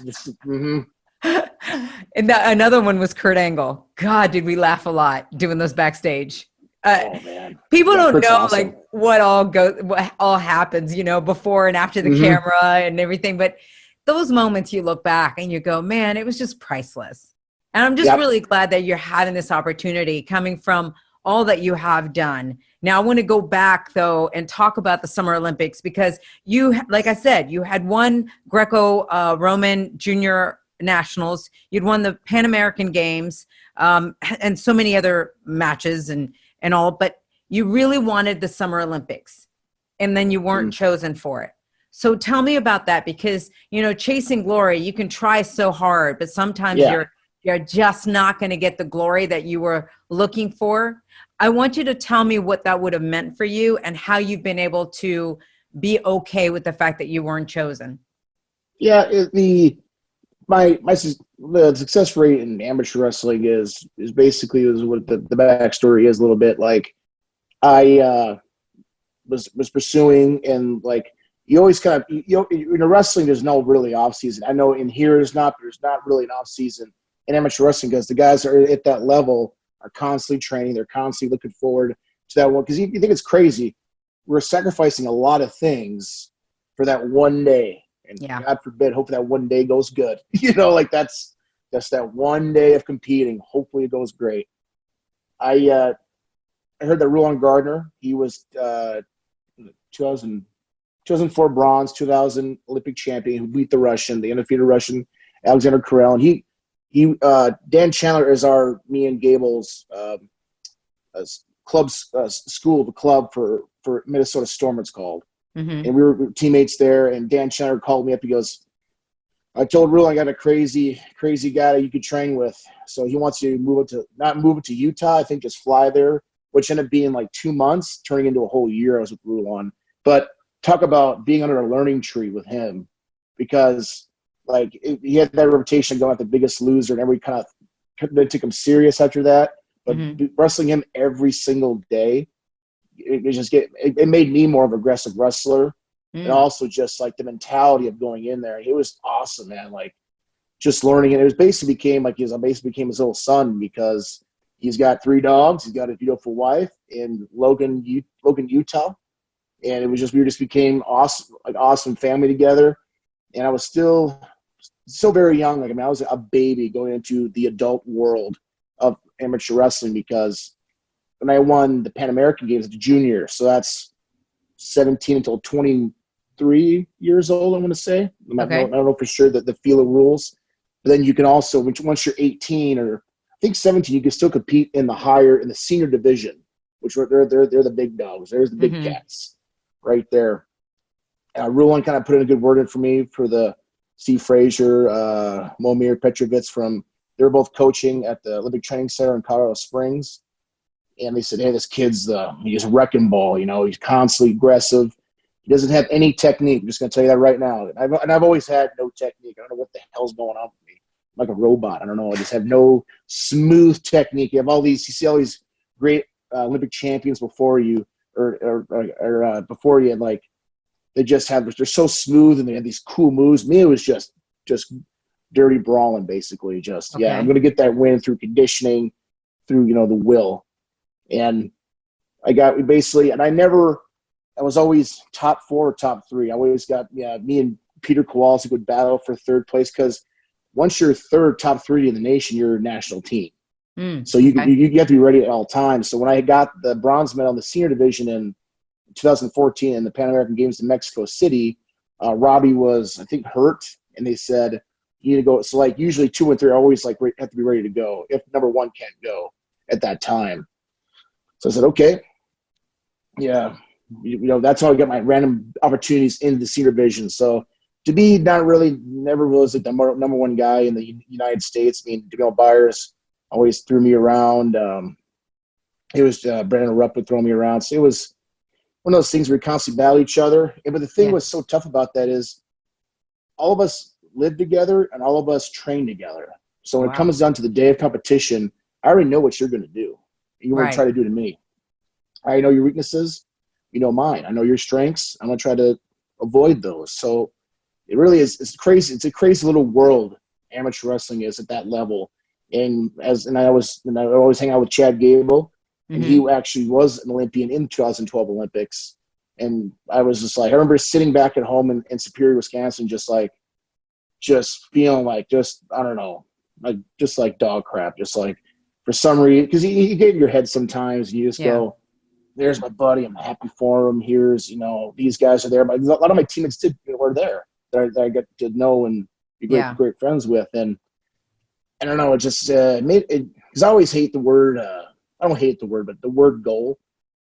And another one was Kurt Angle. God, did we laugh a lot doing those backstage. Oh, man. People don't Kurt's know awesome. like what all happens, before and after the camera and everything. But those moments you look back and you go, man, it was just priceless. And I'm just really glad that you're having this opportunity coming from all that you have done. Now I want to go back though and talk about the Summer Olympics, because you, like I said, you had won Greco-Roman Junior Nationals. You'd won the Pan American Games and so many other matches and all, but you really wanted the Summer Olympics and then you weren't chosen for it. So tell me about that, because, chasing glory, you can try so hard, but sometimes you're just not going to get the glory that you were looking for. I want you to tell me what that would have meant for you and how you've been able to be okay with the fact that you weren't chosen. Yeah, the success rate in amateur wrestling is basically what the backstory is a little bit. Like I was pursuing, and like you always kind of in wrestling there's no really off season. I know in here there's not really an off season in amateur wrestling, because the guys are at that level are constantly training. They're constantly looking forward to that one, because you think it's crazy. We're sacrificing a lot of things for that one day. And God forbid, hopefully that one day goes good. Like that's that one day of competing. Hopefully it goes great. I heard that Rulon Gardner, he was 2004 bronze, 2000 Olympic champion who beat the undefeated Russian, Alexander Karel. And Dan Chandler is me and Gable's club for Minnesota Storm, it's called. And we were teammates there, and Dan Chandler called me up. He goes, I told Rulon I got a crazy guy that you could train with. So he wants you to not move it to Utah, I think just fly there, which ended up being like 2 months, turning into a whole year I was with Rulon. But talk about being under a learning tree with him, because like he had that reputation of going at the biggest loser, and everybody kind of they took him serious after that. But wrestling him every single day, it made me more of an aggressive wrestler, and also just like the mentality of going in there. It was awesome, man. Like just learning it. It was basically became his little son, because he's got 3 dogs. He's got a beautiful wife in Logan, Utah, and we just became awesome family together. And I was still very young. Like I was a baby going into the adult world of amateur wrestling, because when I won the Pan American Games as a junior, so that's 17 until 23 years old, I want to say. I don't know for sure the FILA rules. But then you can also, once you're 18 or I think 17, you can still compete in the senior division, which they're the big dogs. There's the big cats right there. Rulon kind of put in a good word in for me for the Steve Frazier, Momir Petrovitz they were both coaching at the Olympic Training Center in Colorado Springs. And they said, hey, this kid's he's a wrecking ball. He's constantly aggressive. He doesn't have any technique. I'm just going to tell you that right now. And I've always had no technique. I don't know what the hell's going on with me. I'm like a robot. I don't know. I just have no smooth technique. You see all these great Olympic champions before you, or before you, like they're so smooth and they have these cool moves. Me, it was just dirty brawling, basically. I'm going to get that win through conditioning, through the will. And I was always top 4 or top 3. I always got, me and Peter Kowalski would battle for 3rd place, because once you're top 3 in the nation, you're a national team. So you have to be ready at all times. So when I got the bronze medal in the senior division in 2014 in the Pan American Games in Mexico City, Robbie was, I think, hurt, and they said, you need to go. So like usually 2 and 3 are always like have to be ready to go if number 1 can't go at that time. So I said, okay, that's how I got my random opportunities in the senior division. So to be never was like the number 1 guy in the United States. I mean, Jamil Byers always threw me around. It was Brandon Rupp would throw me around. So it was one of those things where we constantly battle each other. But the thing was so tough about that is all of us lived together and all of us trained together. So when it comes down to the day of competition, I already know what you're going to do. You're going to try to do to me. I know your weaknesses. You know mine. I know your strengths. I'm going to try to avoid those. So it really is. It's crazy. It's a crazy little world amateur wrestling is at that level. And I always hang out with Chad Gable, and he actually was an Olympian in the 2012 Olympics. And I was just like, I remember sitting back at home in Superior, Wisconsin, just feeling like, I don't know, like just like dog crap, just like for some reason, because you get in your head sometimes, and you just go, there's my buddy, I'm happy for him. Here's, these guys are there. But a lot of my teammates were there that I got to know and be great friends with. And I don't know, it just made it, because I always hate the word, I don't hate the word, but the word goal.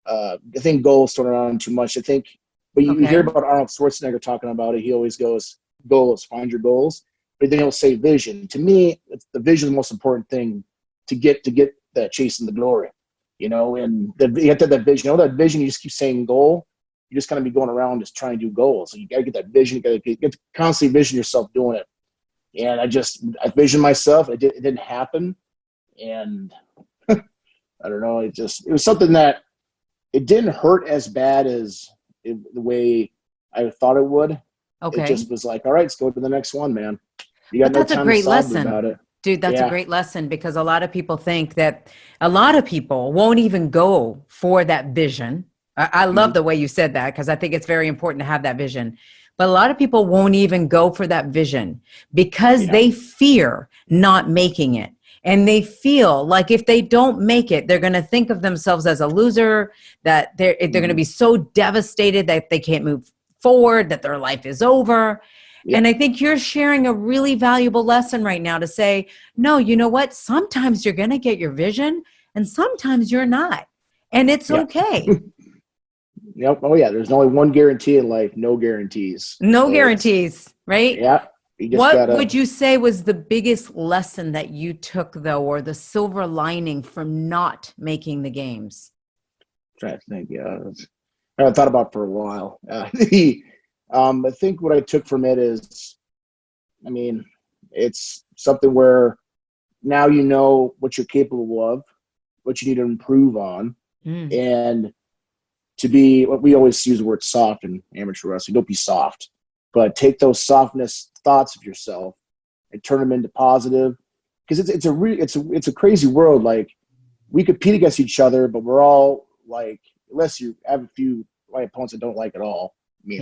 I think goal is thrown around too much. I think, but you hear about Arnold Schwarzenegger talking about it. He always goes, goals, find your goals. But then he'll say vision. To me, the vision is the most important thing to get that chasing the glory, and you have to have that vision. That vision, you just keep saying goal. You just kind of be going around just trying to do goals. So you got to get that vision. You got to get constantly vision yourself doing it. And I visioned myself. It didn't happen. And I don't know. It was something that it didn't hurt as bad as the way I thought it would. Okay. It just was like, all right, let's go to the next one, man. You got that's no a time great to sob lesson. about it. Dude, that's a great lesson, because a lot of people think that a lot of people won't even go for that vision. I love the way you said that, because I think it's very important to have that vision. But a lot of people won't even go for that vision because they fear not making it. And they feel like if they don't make it, they're going to think of themselves as a loser, that they're going to be so devastated that they can't move forward, that their life is over. Yeah. And I think you're sharing a really valuable lesson right now to say, no, you know what? Sometimes you're going to get your vision and sometimes you're not. And it's okay. Yep. Oh, yeah. There's only one guarantee in life. No guarantees. No guarantees, right? Yeah. What would you say was the biggest lesson that you took, though, or the silver lining from not making the games? I'm trying to think. Yeah. I haven't thought about it for a while. I think what I took from it is, it's something where now you know what you're capable of, what you need to improve on, and to be what we always use the word soft in amateur wrestling. Don't be soft, but take those softness thoughts of yourself and turn them into positive. Because it's a crazy world. Like, we compete against each other, but we're all like, unless you have a few opponents that don't like it all.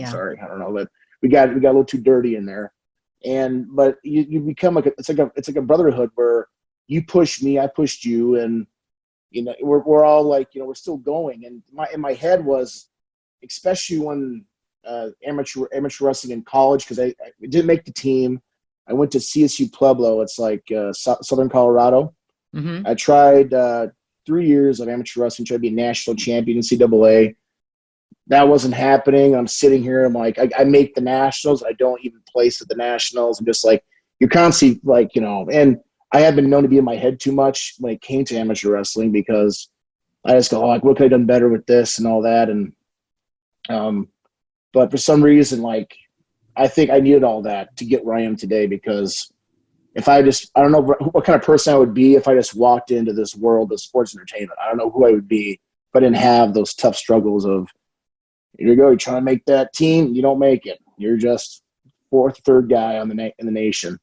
Sorry, I don't know, but we got a little too dirty in there. But you become it's like a brotherhood where you push me, I pushed you, and we're all like, we're still going. And in my head was, especially when amateur wrestling in college, because I didn't make the team. I went to CSU Pueblo. It's like Southern Colorado. I tried 3 years of amateur wrestling, tried to be a national champion in NCAA. That wasn't happening. I'm sitting here. I'm like, I make the nationals. I don't even place at the nationals. I'm just like, you're constantly like, and I have been known to be in my head too much when it came to amateur wrestling, because I just go, like, what could I have done better with this and all that. And, but for some reason, like, I think I needed all that to get where I am today, because if I don't know what kind of person I would be if I just walked into this world of sports entertainment. I don't know who I would be if I didn't have those tough struggles of, here you go, you're trying to make that team, you don't make it. You're just fourth, third guy in the nation.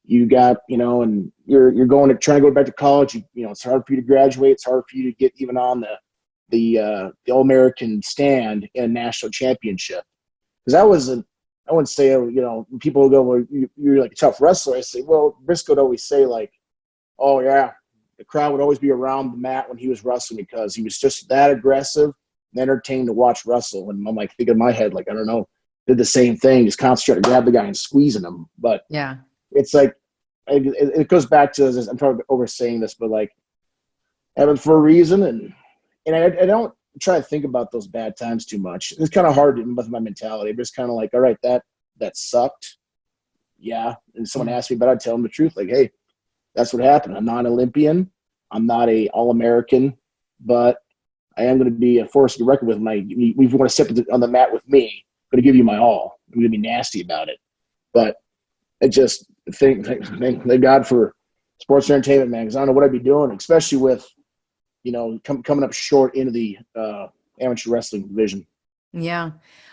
You got, and you're trying to go back to college. It's hard for you to graduate. It's hard for you to get even on the All-American stand in a national championship. Because I wouldn't say, when people will go, well, you're like a tough wrestler. I say, well, Brisco would always say, like, oh yeah, the crowd would always be around the mat when he was wrestling, because he was just that aggressive and entertaining to watch wrestle. And I'm like thinking in my head, like, I don't know, did the same thing, just concentrate to grab the guy and squeezing him. But yeah, it's like, it goes back to this. I'm probably oversaying this, but like, having for a reason. And I don't try to think about those bad times too much. It's kind of hard with my mentality. I'm just kind of like, all right, that sucked. Yeah. And someone asked me about it, I tell them the truth. Like, hey, that's what happened. I'm not an Olympian. I'm not a All-American, but I am going to be a force to be reckoned with. If you want to step on the mat with me, I'm going to give you my all. I'm going to be nasty about it. But I just thank God for sports entertainment, man, because I don't know what I'd be doing, especially with, coming up short into the amateur wrestling division. Yeah.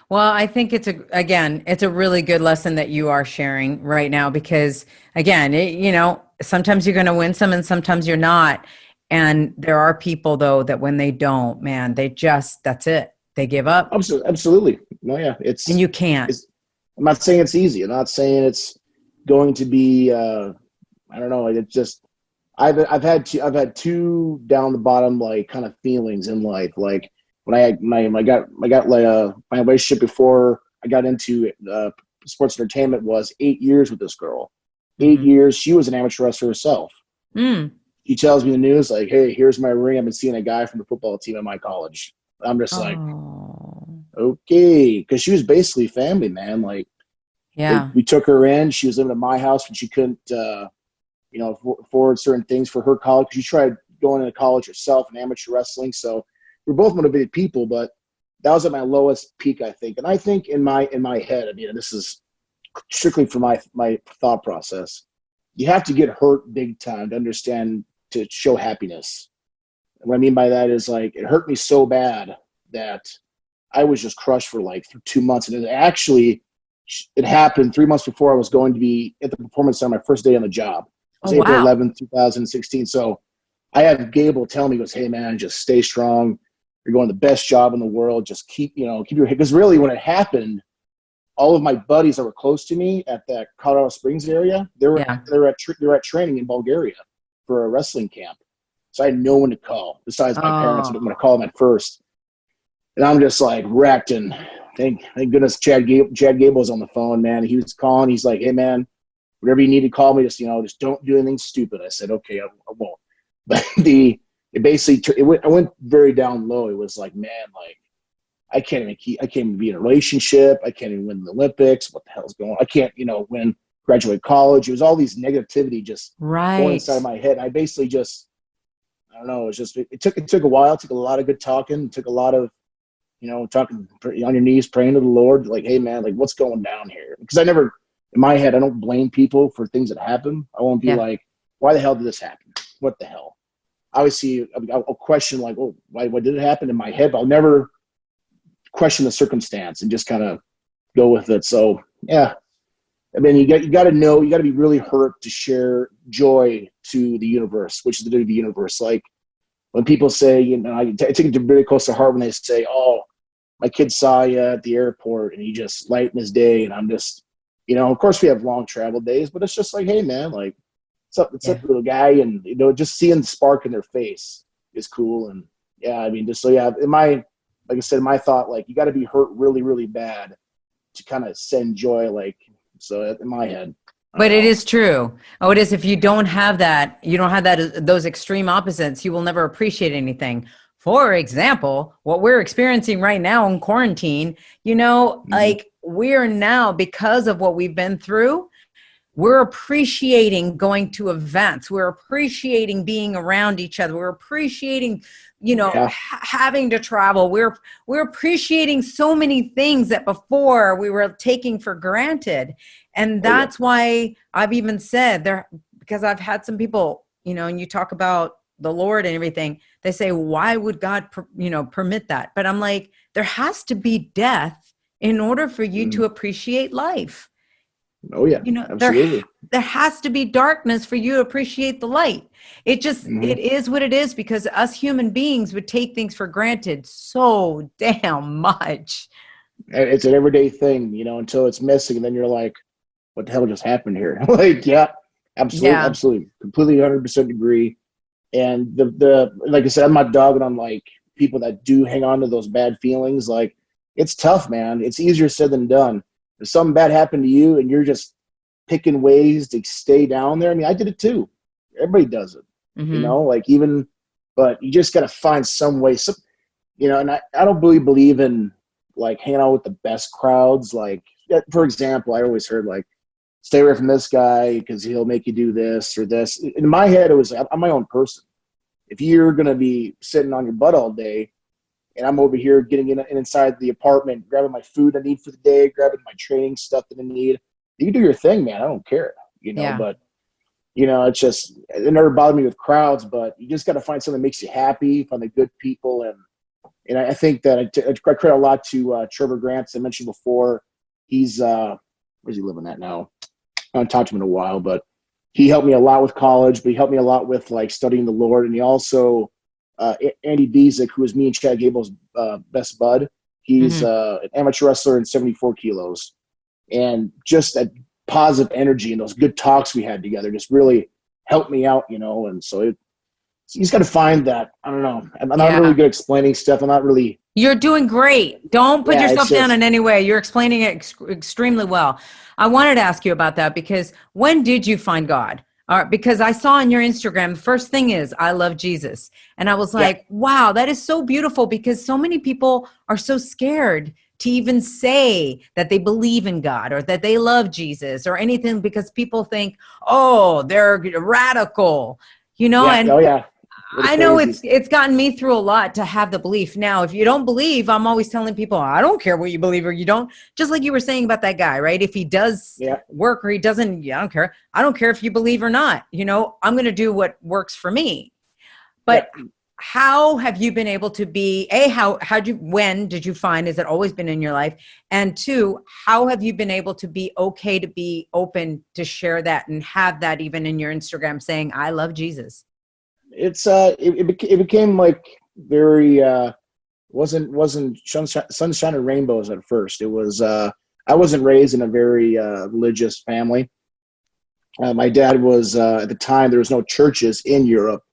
Well, I think it's a really good lesson that you are sharing right now, because again, sometimes you're going to win some and sometimes you're not. And there are people though, that when they don't, man, that's it. They give up. Absolutely. No, yeah. And you can't. I'm not saying it's easy. I'm not saying it's going to be, I don't know. It's just, I've had two down the bottom, like kind of feelings in life. Like when I got like my relationship before I got into sports entertainment was 8 years with this girl. 8 years. She was an amateur wrestler herself. She tells me the news like, "Hey, here's my ring. I've been seeing a guy from the football team at my college." I'm just like, okay, because she was basically family, man. Like, yeah, we took her in. She was living at my house when she couldn't, afford certain things for her college. She tried going into college herself in amateur wrestling. So we're both motivated people, but that was at my lowest peak, I think. And I think in my head, I mean, and this is strictly for my thought process, you have to get hurt big time to understand, to show happiness. And what I mean by that is, like, it hurt me so bad that I was just crushed for like 2 months. And it happened 3 months before I was going to be at the Performance Center my first day on the job. It was April 11th, 2016. So I had Gable tell me, he goes, "Hey man, just stay strong. You're going the best job in the world. Just keep your head." Because really when it happened, all of my buddies that were close to me at that Colorado Springs area, they were at training in Bulgaria for a wrestling camp. So I had no one to call besides my parents. I'm going to call them at first. And I'm just like wrecked. And thank goodness Chad Gable was on the phone, man. He was calling. He's like, "Hey man, whatever you need to call me, just don't do anything stupid." I said, "Okay, I won't." But I went very down low. It was like, man, like I can't even be in a relationship. I can't even win the Olympics. What the hell's going on? I can't, graduate college. It was all these negativity just going inside my head. I basically just, I don't know. It took a while. It took a lot of good talking. It took a lot of, talking on your knees, praying to the Lord, like, "Hey man, like what's going down here?" Because in my head, I don't blame people for things that happen. I won't be like, "Why the hell did this happen? What the hell?" Obviously, I'll question like, "Oh, why did it happen?" in my head, but I'll never question the circumstance and just kind of go with it. So yeah, I mean, you got to be really hurt to share joy to the universe, which is the WWE universe. Like when people say, I take it very close to heart when they say, "Oh, my kid saw you at the airport and he just lightened his day." And I'm just, of course we have long travel days, but it's just like, "Hey man, like what's up, little guy?" And, just seeing the spark in their face is cool. And yeah, I mean, like I said, my thought, like, you got to be hurt really, really bad to kind of send joy. Like, so in my head. But it is true. Oh, it is. If you don't have that, those extreme opposites, you will never appreciate anything. For example, what we're experiencing right now in quarantine, like we're now, because of what we've been through, we're appreciating going to events. We're appreciating being around each other. We're appreciating, having to travel. We're appreciating so many things that before we were taking for granted. And that's why I've even said because I've had some people, and you talk about the Lord and everything, they say, "Why would God, permit that?" But I'm like, there has to be death in order for you to appreciate life. Oh yeah, absolutely. There has to be darkness for you to appreciate the light. It just, it is what it is, because us human beings would take things for granted so damn much. It's an everyday thing, until it's missing. And then you're like, what the hell just happened here? Like, yeah, absolutely. Completely 100% agree. And like I said, I'm not dogging on like people that do hang on to those bad feelings. Like, it's tough, man. It's easier said than done. If something bad happened to you and you're just picking ways to stay down there, I mean, I did it too. Everybody does it, but you just got to find some way. And I don't really believe in like hanging out with the best crowds. Like, for example, I always heard like, "Stay away from this guy because he'll make you do this or this." In my head, it was, I'm my own person. If you're going to be sitting on your butt all day, and I'm over here getting inside the apartment, grabbing my food I need for the day, grabbing my training stuff that I need, you do your thing, man. I don't care, But it's just, it never bothered me with crowds, but you just got to find something that makes you happy, find the good people. And I think that I credit a lot to Trevor Grant, as I mentioned before. He's, where's he living at now? I haven't talked to him in a while, but he helped me a lot with college, but he helped me a lot with like studying the Lord. And he also, Andy Bezic, who is me and Chad Gable's best bud, he's an amateur wrestler in 74 kilos. And just that positive energy and those good talks we had together just really helped me out, and so you just got to find that. I don't know. I'm not really good at explaining stuff. I'm not really. You're doing great. Don't put yourself down in any way. You're explaining it extremely well. I wanted to ask you about that because when did you find God? Because I saw on your Instagram, the first thing is, I love Jesus. And I was like, wow, that is so beautiful, because so many people are so scared to even say that they believe in God or that they love Jesus or anything, because people think, oh, they're radical, and I know it's gotten me through a lot to have the belief. Now, if you don't believe, I'm always telling people, I don't care what you believe or you don't. Just like you were saying about that guy, right? If he does work or he doesn't, I don't care. I don't care if you believe or not. I'm going to do what works for me. But how have you been able to be, when did you find, has it always been in your life? And two, how have you been able to be okay to be open to share that and have that even in your Instagram saying, I love Jesus? It's it became like very wasn't sunshine and rainbows at first. It was I wasn't raised in a very religious family. My dad was at the time there was no churches in Europe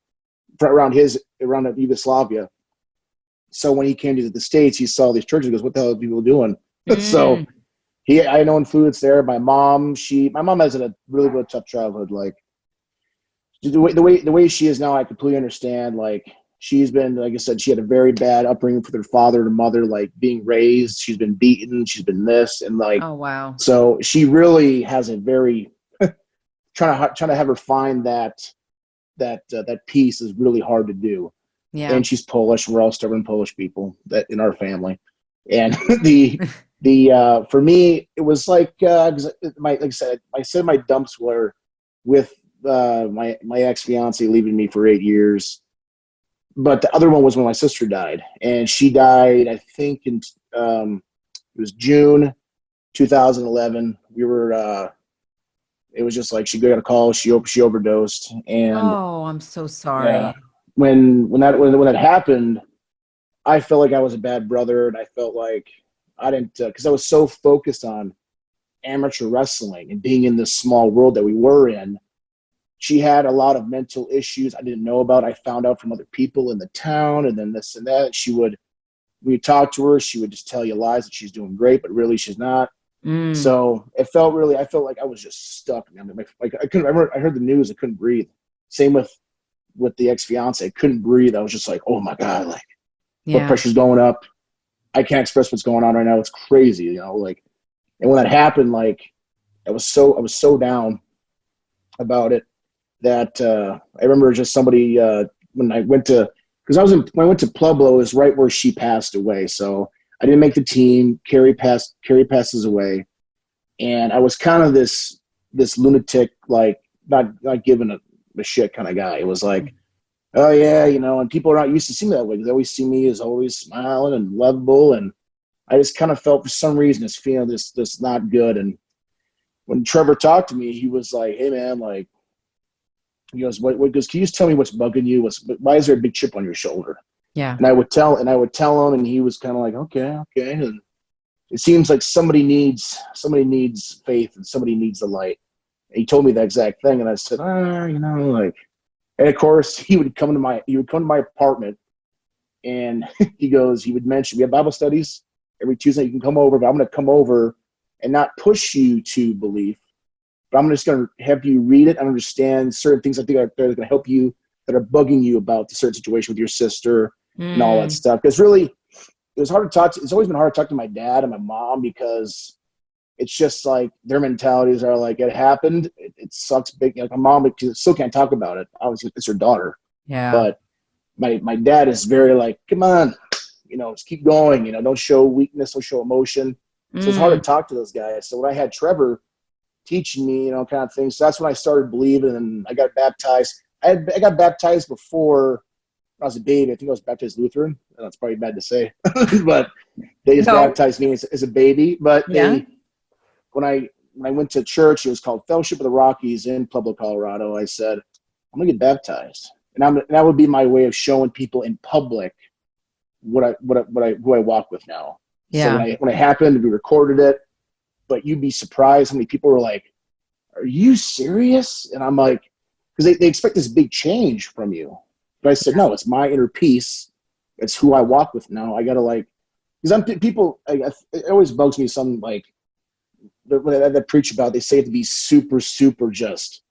around Yugoslavia. So when he came to the States, he saw these churches. He goes, "What the hell are people doing?" So I had no influence there. My mom has a really tough childhood. Like the way she is now, I completely understand. Like she's been, like I said, she had a very bad upbringing with her father and mother. Like being raised, she's been beaten, she's been this, and like, oh wow. So she really has a very trying to have her find that peace is really hard to do. Yeah. And she's Polish. We're all stubborn Polish people that in our family, and the for me it was like like I said my dumps were with my ex-fiance leaving me for 8 years, but the other one was when my sister died, and she died I think in it was June 2011. We were it was just like she got a call, she overdosed, and oh, I'm so sorry. When that happened, I felt like I was a bad brother, and I felt like I didn't because I was so focused on amateur wrestling and being in this small world that we were in. She had a lot of mental issues I didn't know about. I found out from other people in the town, and then this and that. When you talk to her, she would just tell you lies that she's doing great, but really she's not. So I felt like I was just stuck. I mean, like I heard the news, I couldn't breathe. Same with the ex-fiance, I couldn't breathe. I was just like, oh my God, like blood pressure's going up. I can't express what's going on right now. It's crazy, like, and when that happened, like I was so down about it that I remember just somebody when I went to Pueblo is right where she passed away. So I didn't make the team. Carrie passes away, and I was kind of this lunatic, like not giving a shit kind of guy. It was like, oh yeah, and people are not used to seeing me that way. They always see me as always smiling and lovable, and I just kind of felt for some reason this feeling this not good. And when Trevor talked to me, he was like, hey man, like, he goes, what goes, can you just tell me what's bugging you? Why is there a big chip on your shoulder? Yeah. And I would tell him, and he was kind of like, okay. And it seems like somebody needs faith, and somebody needs the light. And he told me that exact thing, and I said, like, and of course he would come to my apartment, and he would mention we have Bible studies every Tuesday. You can come over, but I'm going to come over and not push you to belief, but I'm just going to have you read it and understand certain things I think are going to help you that are bugging you about the certain situation with your sister and all that stuff. Because really, it was hard to talk to. It's always been hard to talk to my dad and my mom because it's just like their mentalities are like, it happened. It sucks big. Like my mom still can't talk about it. Obviously, it's her daughter. Yeah. But my dad is very like, come on, just keep going. Don't show weakness, don't show emotion. So it's hard to talk to those guys. So when I had Trevor, teaching me, kind of thing. So that's when I started believing, and I got baptized. I got baptized before I was a baby. I think I was baptized Lutheran. That's probably bad to say, but they just baptized me as a baby. But when I went to church, it was called Fellowship of the Rockies in Pueblo, Colorado. I said, I'm gonna get baptized, and that would be my way of showing people in public who I walk with now. Yeah. So when it happened, we recorded it. But you'd be surprised how many people were like, "Are you serious?" And I'm like, because they expect this big change from you. But I said, no, it's my inner peace. It's who I walk with now. I gotta because it always bugs me. Some when they preach about, they say it to be super, super just.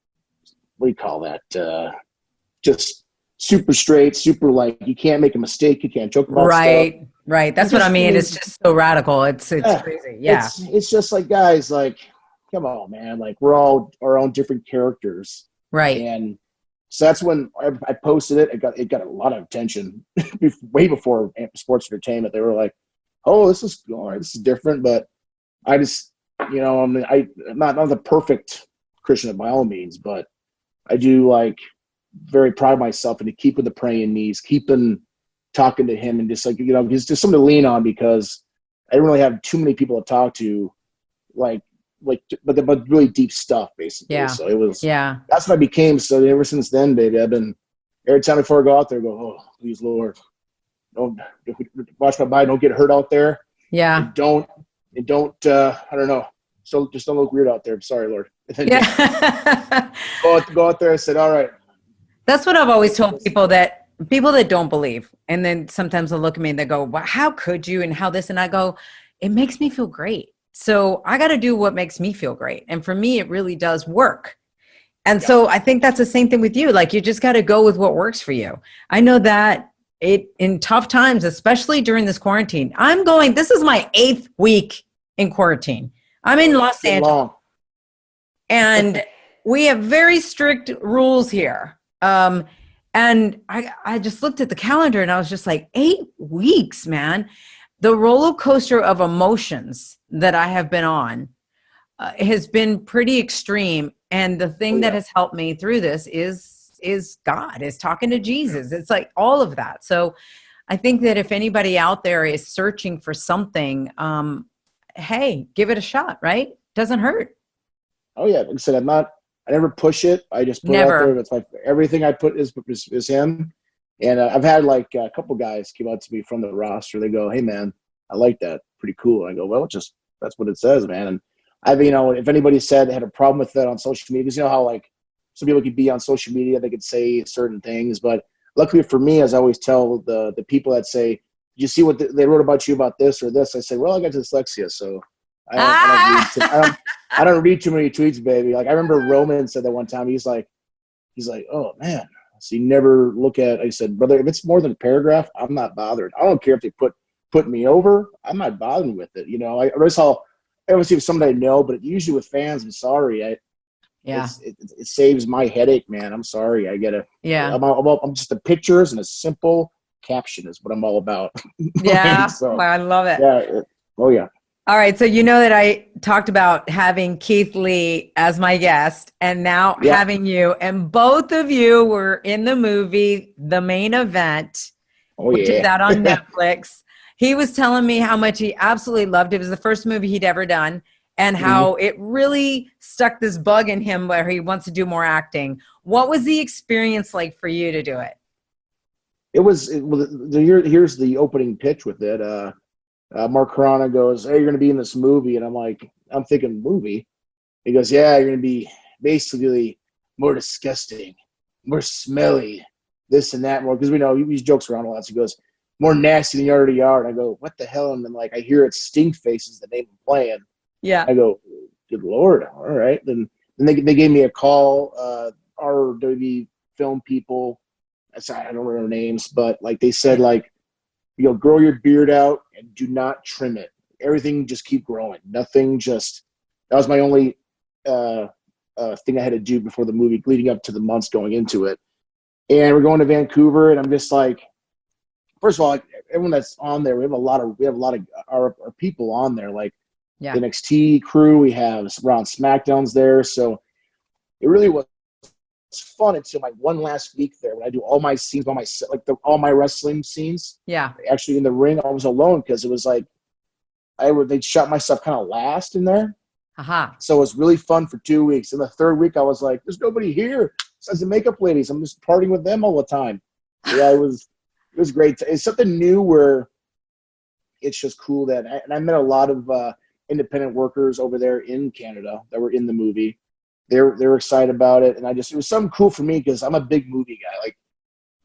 What do you call that? Just super straight, super you can't make a mistake. You can't joke about stuff. Right. That's what I mean. It's just so radical. It's crazy. Yeah. It's just guys, come on, man. We're all our own different characters. Right. And so that's when I posted it. It got a lot of attention way before sports entertainment. They were like, "Oh, this is different." But I just, I'm not the perfect Christian by all means, but I do very proud of myself and keeping the praying knees, keeping talking to him, and just he's just something to lean on, because I didn't really have too many people to talk to, but really deep stuff, basically. Yeah. So it was, that's what I became. So ever since then, baby, I've been, every time before I go out there, I go, "Oh, please, Lord, don't watch my body, don't get hurt out there." Yeah. And don't, I don't know. So just don't look weird out there. I'm sorry, Lord. And then go out there. I said, all right. That's what I've always told people that don't believe. And then sometimes they'll look at me and they go, "Well, how could you?" And how this, and I go, "It makes me feel great. So I got to do what makes me feel great." And for me, it really does work. And so I think that's the same thing with you. You just got to go with what works for you. I know that in tough times, especially during this quarantine, this is my 8th week in quarantine. I'm in Los Angeles. And we have very strict rules here. And I just looked at the calendar and I was just like, 8 weeks, man. The roller coaster of emotions that I have been on has been pretty extreme. And the thing that has helped me through this is God, is talking to Jesus. It's all of that. So I think that if anybody out there is searching for something, hey, give it a shot, right? Doesn't hurt. Oh yeah. Like I said, I never push it. I just put it out there. It's everything I put is him. And I've had a couple guys came out to me from the roster. They go, "Hey man, I like that. Pretty cool." And I go, "Well, that's what it says, man." And if anybody said they had a problem with that on social media, because you know how some people could be on social media, they could say certain things. But luckily for me, as I always tell the people that say, "Did you see what they wrote about you about this or this?" I say, "Well, I got dyslexia, so I don't read too many tweets, baby." I remember Roman said that one time. He's like, "Oh man." So you never look at, I said, "Brother, if it's more than a paragraph, I'm not bothered. I don't care if they put me over. I'm not bothering with it." I always see with somebody I know, but usually with fans, I'm sorry. It saves my headache, man. I'm sorry. I get it. Yeah. I'm just the pictures and a simple caption is what I'm all about. Yeah. So, I love it. Yeah. Oh yeah. All right. So you know that I talked about having Keith Lee as my guest and now having you, and both of you were in the movie, The Main Event, which is out on Netflix. He was telling me how much he absolutely loved it. It was the first movie he'd ever done, and how it really stuck this bug in him where he wants to do more acting. What was the experience like for you to do it? Here's the opening pitch with it. Mark Carana goes, "Hey, you're going to be in this movie." And I'm thinking, movie? He goes, "Yeah, you're going to be basically more disgusting, more smelly, this and that more." Because we know these jokes around a lot. So he goes, "More nasty than you already are." And I go, "What the hell?" And then I hear it, Stink Face is the name I'm playing. Yeah. I go, "Good Lord." All right. Then they gave me a call, our WWE film people. I don't remember names, but they said, grow your beard out and do not trim it. Everything just keep growing. Nothing just – that was my only thing I had to do before the movie, leading up to the months going into it. And we're going to Vancouver, and I'm just first of all, everyone that's on there, we have a lot of our people on there. Yeah. the NXT crew. We have Raw SmackDowns there. So it really was fun until my one last week there when I do all my scenes, all my wrestling scenes. Yeah. Actually in the ring, I was alone because it was like they'd shot myself kind of last in there. Aha. So it was really fun for 2 weeks. And the third week, I was like, there's nobody here besides the makeup ladies. I'm just partying with them all the time. Yeah, it was great. It's something new where it's just cool and I met a lot of independent workers over there in Canada that were in the movie. They're excited about it. And it was something cool for me because I'm a big movie guy. Like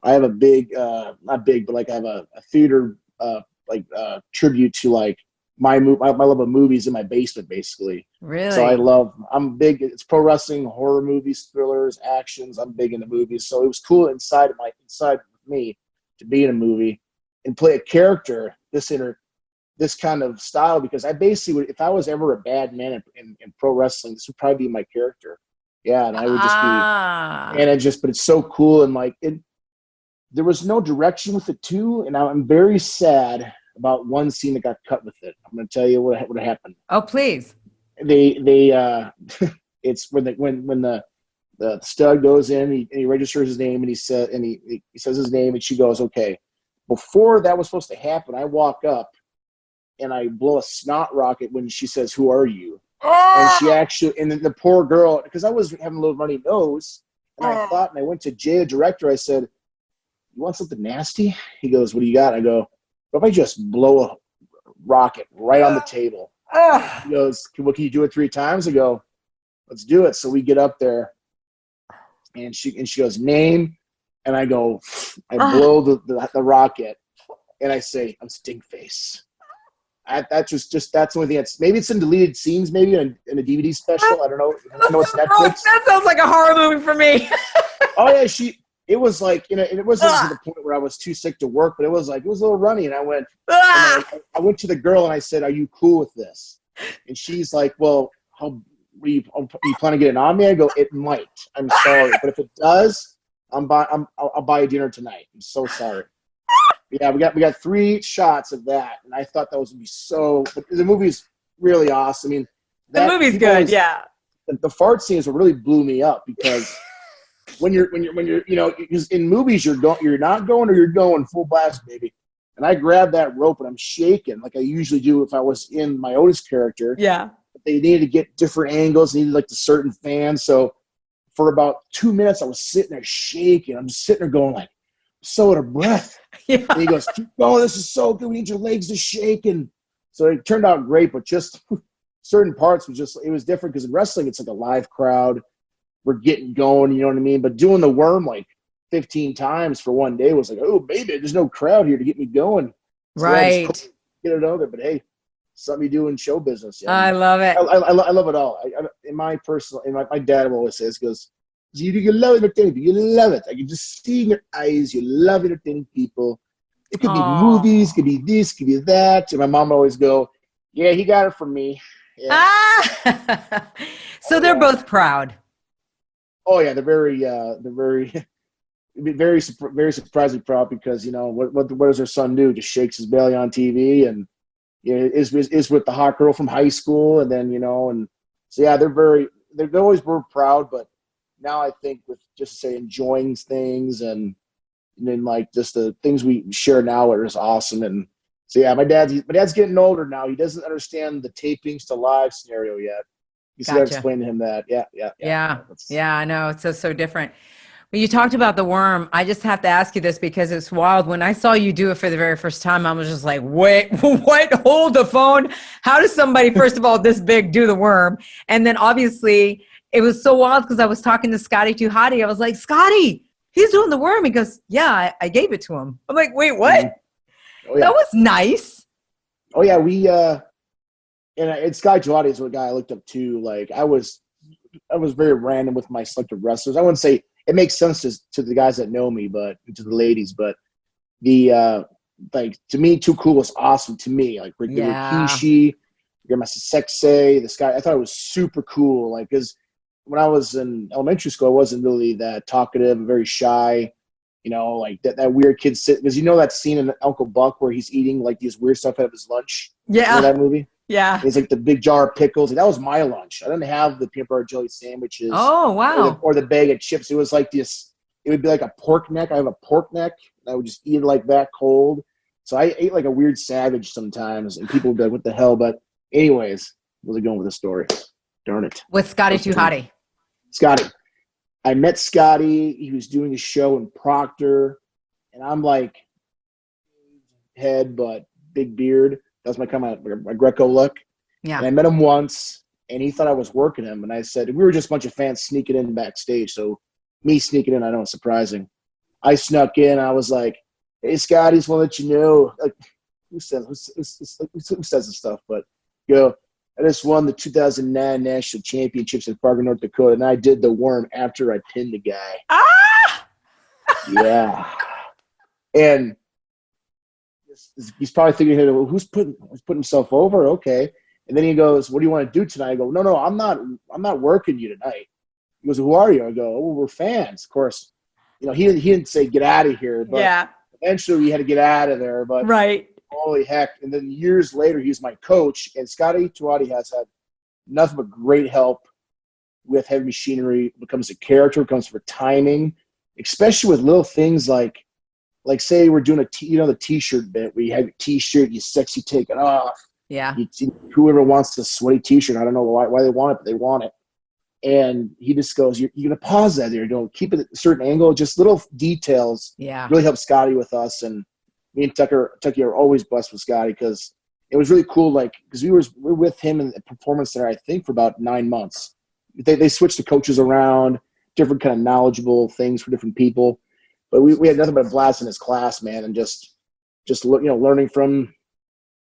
I have a big, not big, but like I have a theater, tribute to like my love of movies in my basement, basically. Really? So I'm big. It's pro wrestling, horror movies, thrillers, actions. I'm big into movies. So it was cool inside of me to be in a movie and play a character this kind of style, because I basically would, if I was ever a bad man in pro wrestling, this would probably be my character. Yeah. And I would just be, but it's so cool. And like there was no direction with it too. And I'm very sad about one scene that got cut with it. I'm going to tell you what happened. Oh, please. They it's when the stud goes in, he registers his name and he says his name and she goes, okay. Before that was supposed to happen, I walk up and I blow a snot rocket when she says, "Who are you?" And she actually, and then the poor girl, because I was having a little runny nose, and I thought, and I went to Jay, the director, I said, "You want something nasty?" He goes, "What do you got?" I go, "What if I just blow a rocket right on the table?" He goes, "Well, can you do it 3 times?" I go, "Let's do it." So we get up there, and she goes, "Name," and I go, I blow the rocket, and I say, "I'm Stinkface." That's the only thing. Maybe it's in deleted scenes, maybe in a DVD special. I don't know. I know it's Netflix. That sounds like a horror movie for me. Oh yeah, it was like, it wasn't to the point where I was too sick to work, but it was a little runny, and I went. I went to the girl and I said, "Are you cool with this?" And she's like, "Well, are you planning to get it on me?" I go, "It might. I'm sorry, but if it does, I'll buy you dinner tonight. I'm so sorry." Yeah, we got 3 shots of that, and I thought that was gonna be so. But the movie's really awesome. I mean, the movie's good. Yeah. The fart scenes really blew me up because when you're because in movies you're not going or you're going full blast, baby. And I grabbed that rope and I'm shaking like I usually do if I was in my Otis character. Yeah. They needed to get different angles, needed like the certain fan. So for about 2 minutes, I was sitting there shaking. I'm just sitting there going like, so out of breath. Yeah. And he goes, "Keep going. This is so good. We need your legs to shake." And so it turned out great, but just certain parts it was different because in wrestling, it's like a live crowd. We're getting going, you know what I mean? But doing the worm like 15 times for one day was like, oh, baby, there's no crowd here to get me going. So right. Get it over. But hey, something you do in show business. Yeah. I love it. I love it all. My dad always says, goes, you love entertaining people. You love it. I can just see in your eyes. You love entertaining people. It could be movies, could be this, could be that. And my mom always go, "Yeah, he got it from me." Yeah. So they're both proud. Oh yeah, they're very, very surprisingly proud because what does their son do? Just shakes his belly on TV and is with the hot girl from high school, and then and so yeah, they always were proud, but now I think with just say enjoying things and then like just the things we share now are just awesome. And so yeah, my dad's getting older now. He doesn't understand the tapings to live scenario yet. You got to explain to him that. Yeah. I know it's so different. When you talked about the worm, I just have to ask you this because it's wild. When I saw you do it for the very first time, I was just like, wait, what? Hold the phone. How does somebody, first of all, this big do the worm? And then obviously it was so wild because I was talking to Scotty too, Hotty. I was like, "Scotty, he's doing the worm." He goes, "Yeah, I gave it to him." I'm like, "Wait, what?" Mm-hmm. Oh, yeah. That was nice. Oh yeah, we and Scotty Gelati is a guy I looked up to. Like I was very random with my selected wrestlers. I wouldn't say it makes sense to the guys that know me, but to the ladies. But the like to me, Too Cool was awesome to me. Like Rikishi, Grandmaster Sexay, this guy. I thought it was super cool. Like because when I was in elementary school, I wasn't really that talkative, very shy. Like that weird kid sitting, because that scene in Uncle Buck where he's eating like these weird stuff out of his lunch. Yeah. That movie? Yeah. It's like the big jar of pickles. And that was my lunch. I didn't have the peanut butter jelly sandwiches. Oh, wow. Or the bag of chips. It was like this. It would be like a pork neck. I have a pork neck. And I would just eat it like that cold. So I ate like a weird savage sometimes. And people would be like, what the hell? But anyways, where's it going with the story? Darn it. With Scotty Too Hotty. Scotty. I met Scotty. He was doing a show in Proctor. And I'm like, head, but big beard. That's my kind of my Greco look. Yeah. And I met him once, and he thought I was working him. And I said, we were just a bunch of fans sneaking in backstage. So me sneaking in, I know it's surprising. I snuck in. I was like, hey, Scotty, just want to let you know. Like, who says this stuff? But I just won the 2009 National Championships in Fargo, North Dakota, and I did the worm after I pinned the guy. Ah! Yeah. And he's probably thinking, well, who's putting himself over? Okay. And then he goes, what do you want to do tonight? I go, no, I'm not working you tonight. He goes, who are you? I go, oh, we're fans. Of course, he didn't say get out of here, but eventually we had to get out of there. But right. Holy heck. And then years later, he was my coach, and Scotty Tuati has had nothing but great help with heavy machinery. It becomes a character, it comes for timing, especially with little things like say we're doing the T-shirt bit where you have your T-shirt, you sexy take it off. Yeah. Whoever wants the sweaty T-shirt, I don't know why they want it, but they want it. And he just goes, you're going to pause that there. Don't keep it at a certain angle. Just little details really help Scotty with us. And me and Tucky are always blessed with Scotty because it was really cool. Because we were with him in the Performance Center, I think, for about 9 months. They switched the coaches around, different kind of knowledgeable things for different people. But we had nothing but a blast in his class, man, and just learning from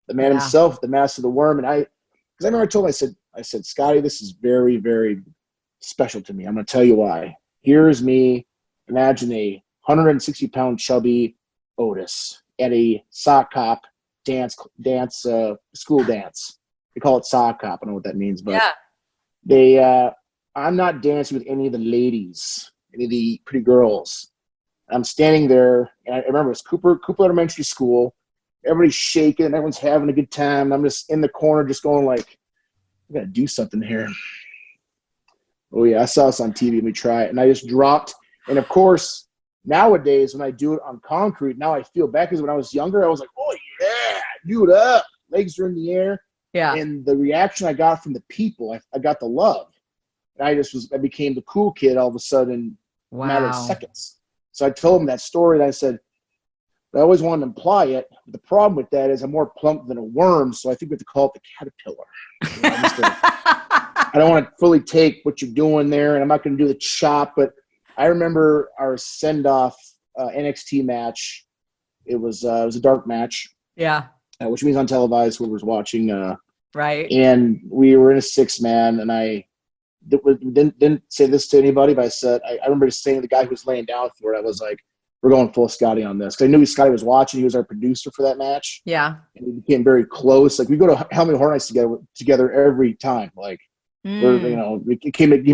the man himself, the master of the worm. And because I remember I told him, I said, Scotty, this is very, very special to me. I'm going to tell you why. Here's me. Imagine a 160-pound chubby Otis at a sock hop dance school dance. They call it sock hop. I don't know what that means, but I'm not dancing with any of the ladies, any of the pretty girls. I'm standing there, and I remember it was Cooper Elementary School. Everybody's shaking, everyone's having a good time. I'm just in the corner just going like, I got to do something here. Oh, yeah, I saw this on TV. Let me try it. And I just dropped. And, of course, nowadays when I do it on concrete, now I feel back because when I was younger, I was like, oh, yeah, do it up. Legs are in the air. Yeah. And the reaction I got from the people, I got the love. And I became the cool kid all of a sudden in a matter of seconds. So I told him that story, and I said, I always wanted to imply it. But the problem with that is I'm more plump than a worm, so I think we have to call it the caterpillar. I don't want to fully take what you're doing there, and I'm not going to do the chop. But I remember our send-off NXT match. It was a dark match. Yeah. Which means on televised, whoever's watching. Right. And we were in a 6-man, and I didn't say this to anybody, but I said, I remember just saying to the guy who was laying down for it, I was like, we're going full Scotty on this. Because I knew Scotty was watching. He was our producer for that match. Yeah. And we became very close. Like, we go to Helmet Horror Nights together every time. Like, we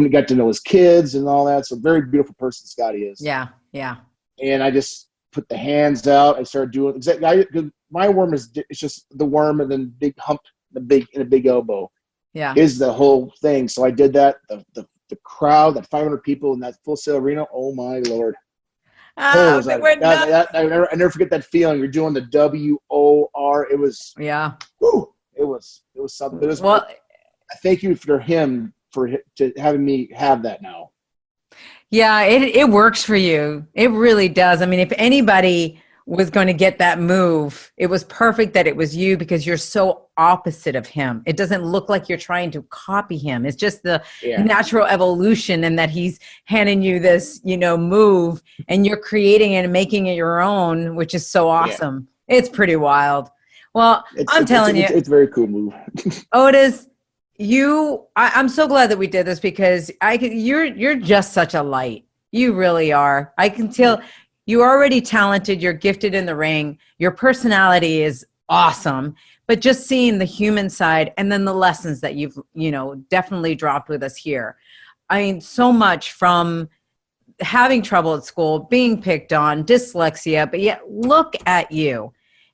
got to know his kids and all that. So very beautiful person Scotty is. Yeah, yeah. And I just put the hands out. I started doing exactly. My worm it's just the worm and then big hump, a big elbow. Yeah. Is the whole thing. So I did that. The crowd, that 500 people in that Full Sail Arena, oh my Lord. I never forget that feeling. You're doing the WOR. It was it was something. I thank you for him to having me have that now. Yeah, it works for you. It really does. I mean, if anybody was going to get that move, it was perfect that it was you because you're so opposite of him. It doesn't look like you're trying to copy him. It's just the natural evolution, and that he's handing you this, move, and you're creating it and making it your own, which is so awesome. Yeah. It's pretty wild. Well, I'm telling you, it's a very cool move. Otis, I'm so glad that we did this because you're just such a light. You really are. I can tell. You're already talented. You're gifted in the ring. Your personality is awesome. But just seeing the human side and then the lessons that you've, definitely dropped with us here. I mean, so much from having trouble at school, being picked on, dyslexia, but yet look at you.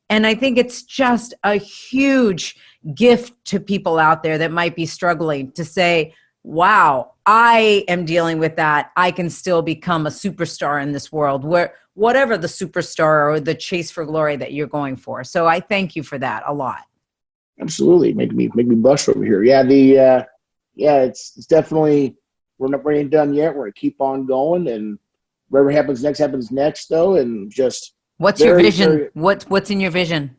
And I think it's just a huge gift to people out there that might be struggling to say, wow, I am dealing with that. I can still become a superstar in this world, where whatever the superstar or the chase for glory that you're going for. So I thank you for that a lot. Absolutely. Make me blush over here. Yeah, it's definitely, we ain't done yet. We're going to keep on going, and whatever happens next though. And just, what's your vision? What's in your vision?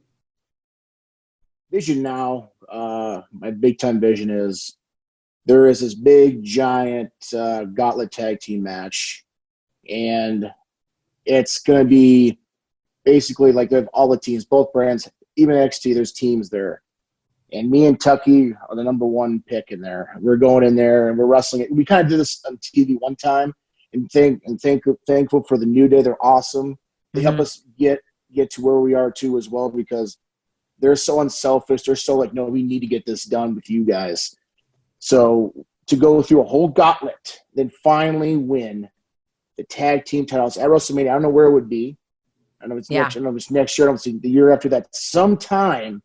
Vision now, my big time vision is there is this big giant gauntlet tag team match, and it's going to be basically like they have all the teams, both brands, even NXT, there's teams there. And me and Tucky are the number one pick in there. We're going in there and we're wrestling it. We kind of did this on TV one time, and thankful for the New Day. They're awesome. They help us get to where we are too as well, because they're so unselfish. They're so like, no, we need to get this done with you guys. So to go through a whole gauntlet, then finally win the tag team titles at WrestleMania. I don't know where it would be. I know it's next. I know it's next year. I don't see the year after that. Sometime,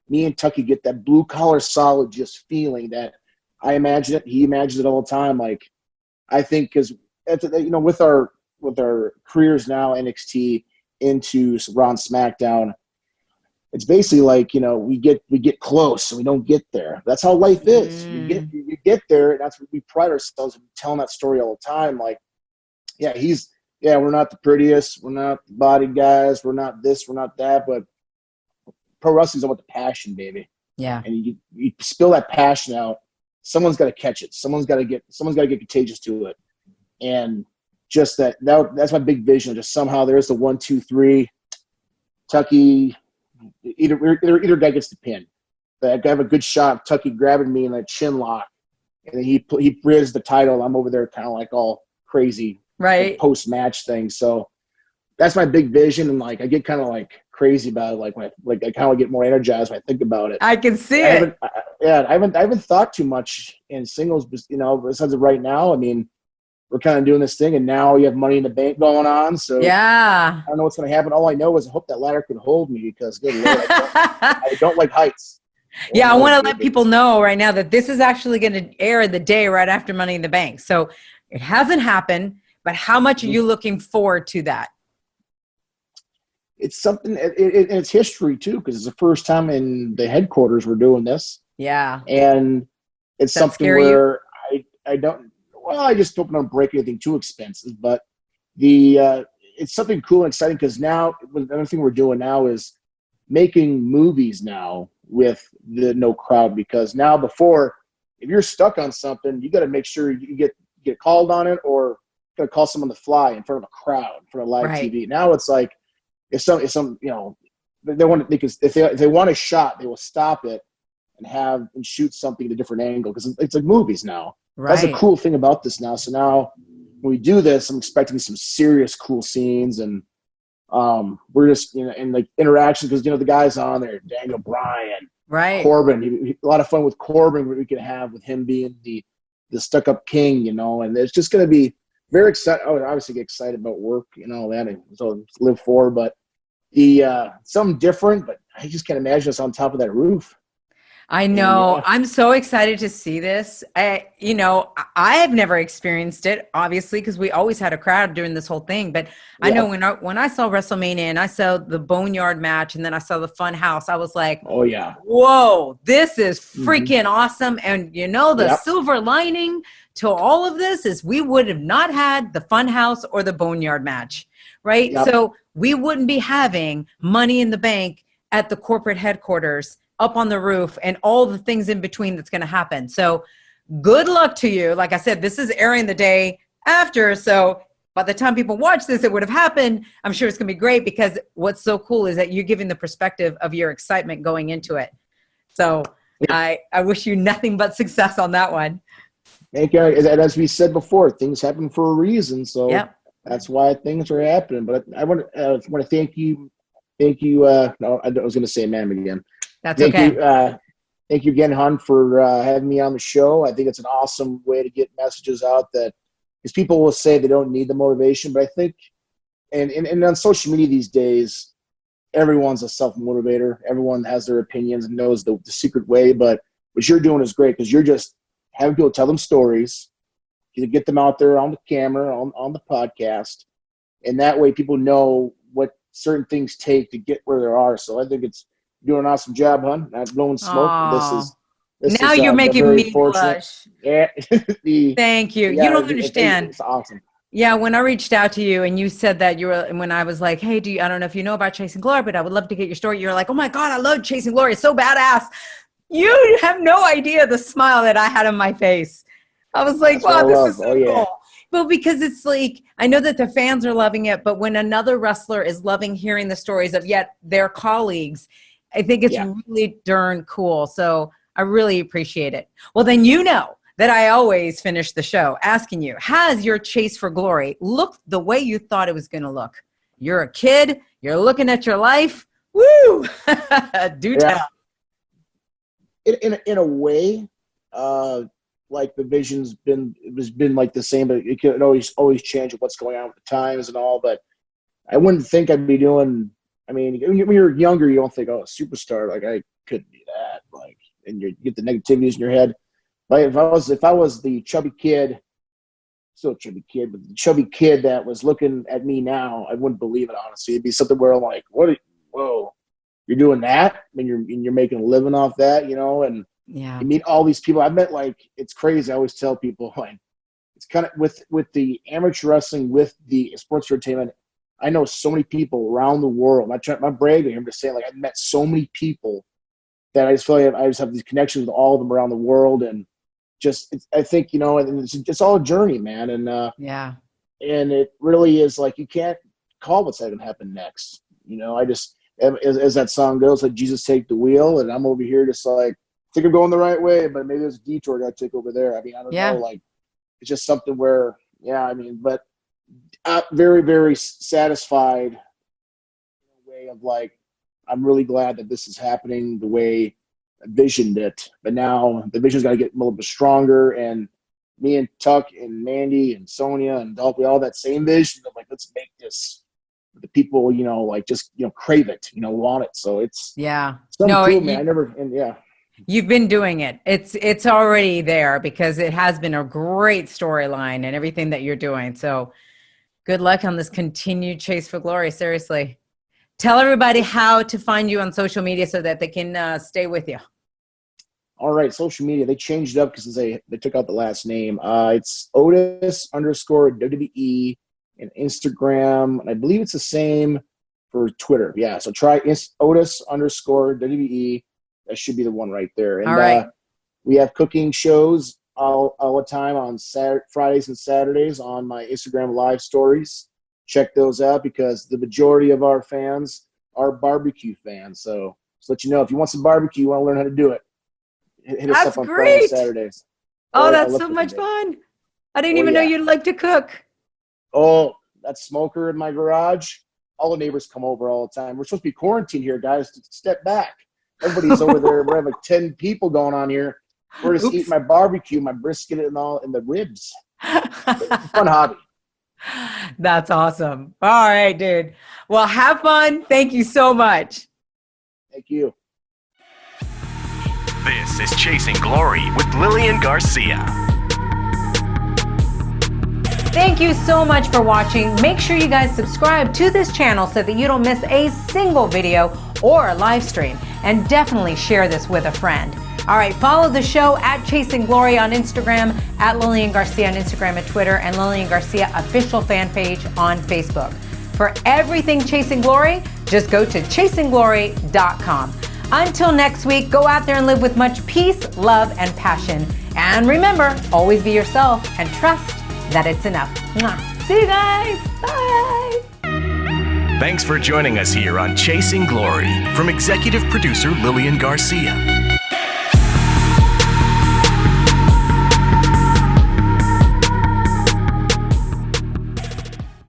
me and Tucky get that blue collar solid just feeling that I imagine it. He imagines it all the time. Like, I think because with our careers now, NXT into Raw and SmackDown, it's basically like, we get close and we don't get there. That's how life is. You get there, and that's what we pride ourselves in telling that story all the time. Like, we're not the prettiest, we're not the body guys, we're not this, we're not that, but pro wrestling's all about the passion, baby. Yeah. And you spill that passion out, someone's got to catch it. Someone's got to get contagious to it. And just that's my big vision. Just somehow there's the 1, 2, 3. Tucky, either guy gets the pin. I have a good shot of Tucky grabbing me in that chin lock, and then he brings the title. I'm over there kind of like all crazy, right? Post match thing. So that's my big vision, and like I get kind of like crazy about it. Like when I kind of get more energized when I think about it. I can see it. I haven't thought too much in singles, besides of right now. I mean, we're kind of doing this thing, and now you have Money in the Bank going on. So yeah, I don't know what's going to happen. All I know is I hope that ladder can hold me, because good Lord, I don't like heights. Yeah, I want to let people know right now that this is actually going to air the day right after Money in the Bank. So it hasn't happened, but how much are you looking forward to that? It's something, it's history too, because it's the first time in the headquarters we're doing this. Yeah. And it's something where I just hope I don't break anything too expensive, but it's something cool and exciting, because now another thing we're doing now is making movies now with the no crowd, because now before, if you're stuck on something, you got to make sure you get called on it, or got to call someone to fly in front of a crowd, in front of live TV. Now it's like, if they want a shot, they will stop it and shoot something at a different angle, because it's like movies now. Right. That's the cool thing about this now. So now when we do this, I'm expecting some serious cool scenes, and we're just and like interactions, because the guys on there, Daniel Bryan, right, Corbin, a lot of fun with Corbin we can have with him being the stuck-up king, and it's just going to be very exciting. I would obviously get excited about work, that, and so live for, but something different. But I just can't imagine us on top of that roof. I know. I'm so excited to see this. I have never experienced it, obviously, because we always had a crowd during this whole thing. But I know when I saw WrestleMania and I saw the Boneyard match, and then I saw the Fun House, I was like, oh yeah, whoa, this is freaking awesome. And the silver lining to all of this is we would have not had the Fun House or the Boneyard match, right? Yep. So we wouldn't be having Money in the Bank at the corporate headquarters, up on the roof, and all the things in between that's going to happen. So good luck to you. Like I said, this is airing the day after. So by the time people watch this, it would have happened. I'm sure it's going to be great, because what's so cool is that you're giving the perspective of your excitement going into it. So I wish you nothing but success on that one. Thank you. And as we said before, things happen for a reason. So that's why things are happening. But I want to thank you. Thank you. No, I was going to say ma'am again. That's okay. Thank you again, hon, for having me on the show. I think it's an awesome way to get messages out, that because people will say they don't need the motivation, but I think, and on social media these days, everyone's a self-motivator. Everyone has their opinions and knows the secret way. But what you're doing is great because you're just having people tell them stories. You get them out there on the camera, on the podcast. And that way people know what certain things take to get where they are. So I think it's doing an awesome job, hon. Not blowing smoke. Aww. This now is, you're making me fortunate. blush. Yeah. Thank you. Yeah, you don't understand. It's awesome. Yeah, when I reached out to you and you said that when I was like, hey, I don't know if you know about Chasing Glory, but I would love to get your story. You're like, oh my God, I love Chasing Glory. It's so badass. You have no idea the smile that I had on my face. I was like, wow, this is so cool. Well, because it's like, I know that the fans are loving it, but when another wrestler is loving hearing the stories of yet their colleagues, I think it's really darn cool. So I really appreciate it. Well, then you know that I always finish the show asking you, has your chase for glory looked the way you thought it was going to look? You're a kid. You're looking at your life. Woo! Do tell. In a way, like the vision's been like the same, but it can always change what's going on with the times and all. But I wouldn't think I'd be doing. I mean, when you're younger, you don't think, oh, superstar. Like I couldn't be that. Like, and you get the negativities in your head. Like if I was the chubby kid, still a chubby kid, but the chubby kid that was looking at me now, I wouldn't believe it. Honestly, it'd be something where I'm like, whoa, you're doing that, and you're making a living off that, you know, and you meet all these people. I met it's crazy. I always tell people like it's kind of with the amateur wrestling, with the sports entertainment. I know so many people around the world. I'm bragging. I'm just saying, like I've met so many people that I just feel like I just have these connections with all of them around the world, and I think, you know, and it's all a journey, man. And and it really is like you can't call what's going to happen next. You know, I just as that song goes, like Jesus take the wheel, and I'm over here just like think I'm going the right way, but maybe there's a detour I got to take over there. I mean, I don't know, like it's just something where but I'm very, very satisfied in a way of like I'm really glad that this is happening the way envisioned it, but now the vision's got to get a little bit stronger, and me and Tuck and Mandy and Sonia and Dolph, we all have that same vision of like, let's make this the people, you know, like just, you know, crave it, you know, want it. So it's cool, man. You've been doing it. It's already there because it has been a great storyline and everything that you're doing. So good luck on this continued chase for glory. Seriously. Tell everybody how to find you on social media so that they can stay with you. All right, social media. They changed it up because they took out the last name. It's Otis _WWE and Instagram. And I believe it's the same for Twitter. Yeah, so try Otis _WWE. That should be the one right there. And we have cooking shows all the time on Fridays and Saturdays on my Instagram live stories. Check those out because the majority of our fans are barbecue fans. So just let you know, if you want some barbecue, you want to learn how to do it, hit us up on Friday and Saturdays. Oh, that's so much fun. I didn't even know you'd like to cook. Oh, that smoker in my garage. All the neighbors come over all the time. We're supposed to be quarantined here, guys. Step back. Everybody's over there. We have like 10 people going on here. We're just eating my barbecue, my brisket and all, and the ribs. Fun hobby. That's awesome. All right, dude. Well, have fun. Thank you so much. Thank you. This is Chasing Glory with Lilian Garcia. Thank you so much for watching. Make sure you guys subscribe to this channel so that you don't miss a single video or live stream. And definitely share this with a friend. All right, follow the show at Chasing Glory on Instagram, at Lilian Garcia on Instagram and Twitter, and Lilian Garcia official fan page on Facebook. For everything Chasing Glory, just go to chasingglory.com. Until next week, go out there and live with much peace, love, and passion. And remember, always be yourself and trust that it's enough. Mwah. See you guys. Bye. Thanks for joining us here on Chasing Glory from executive producer Lilian Garcia.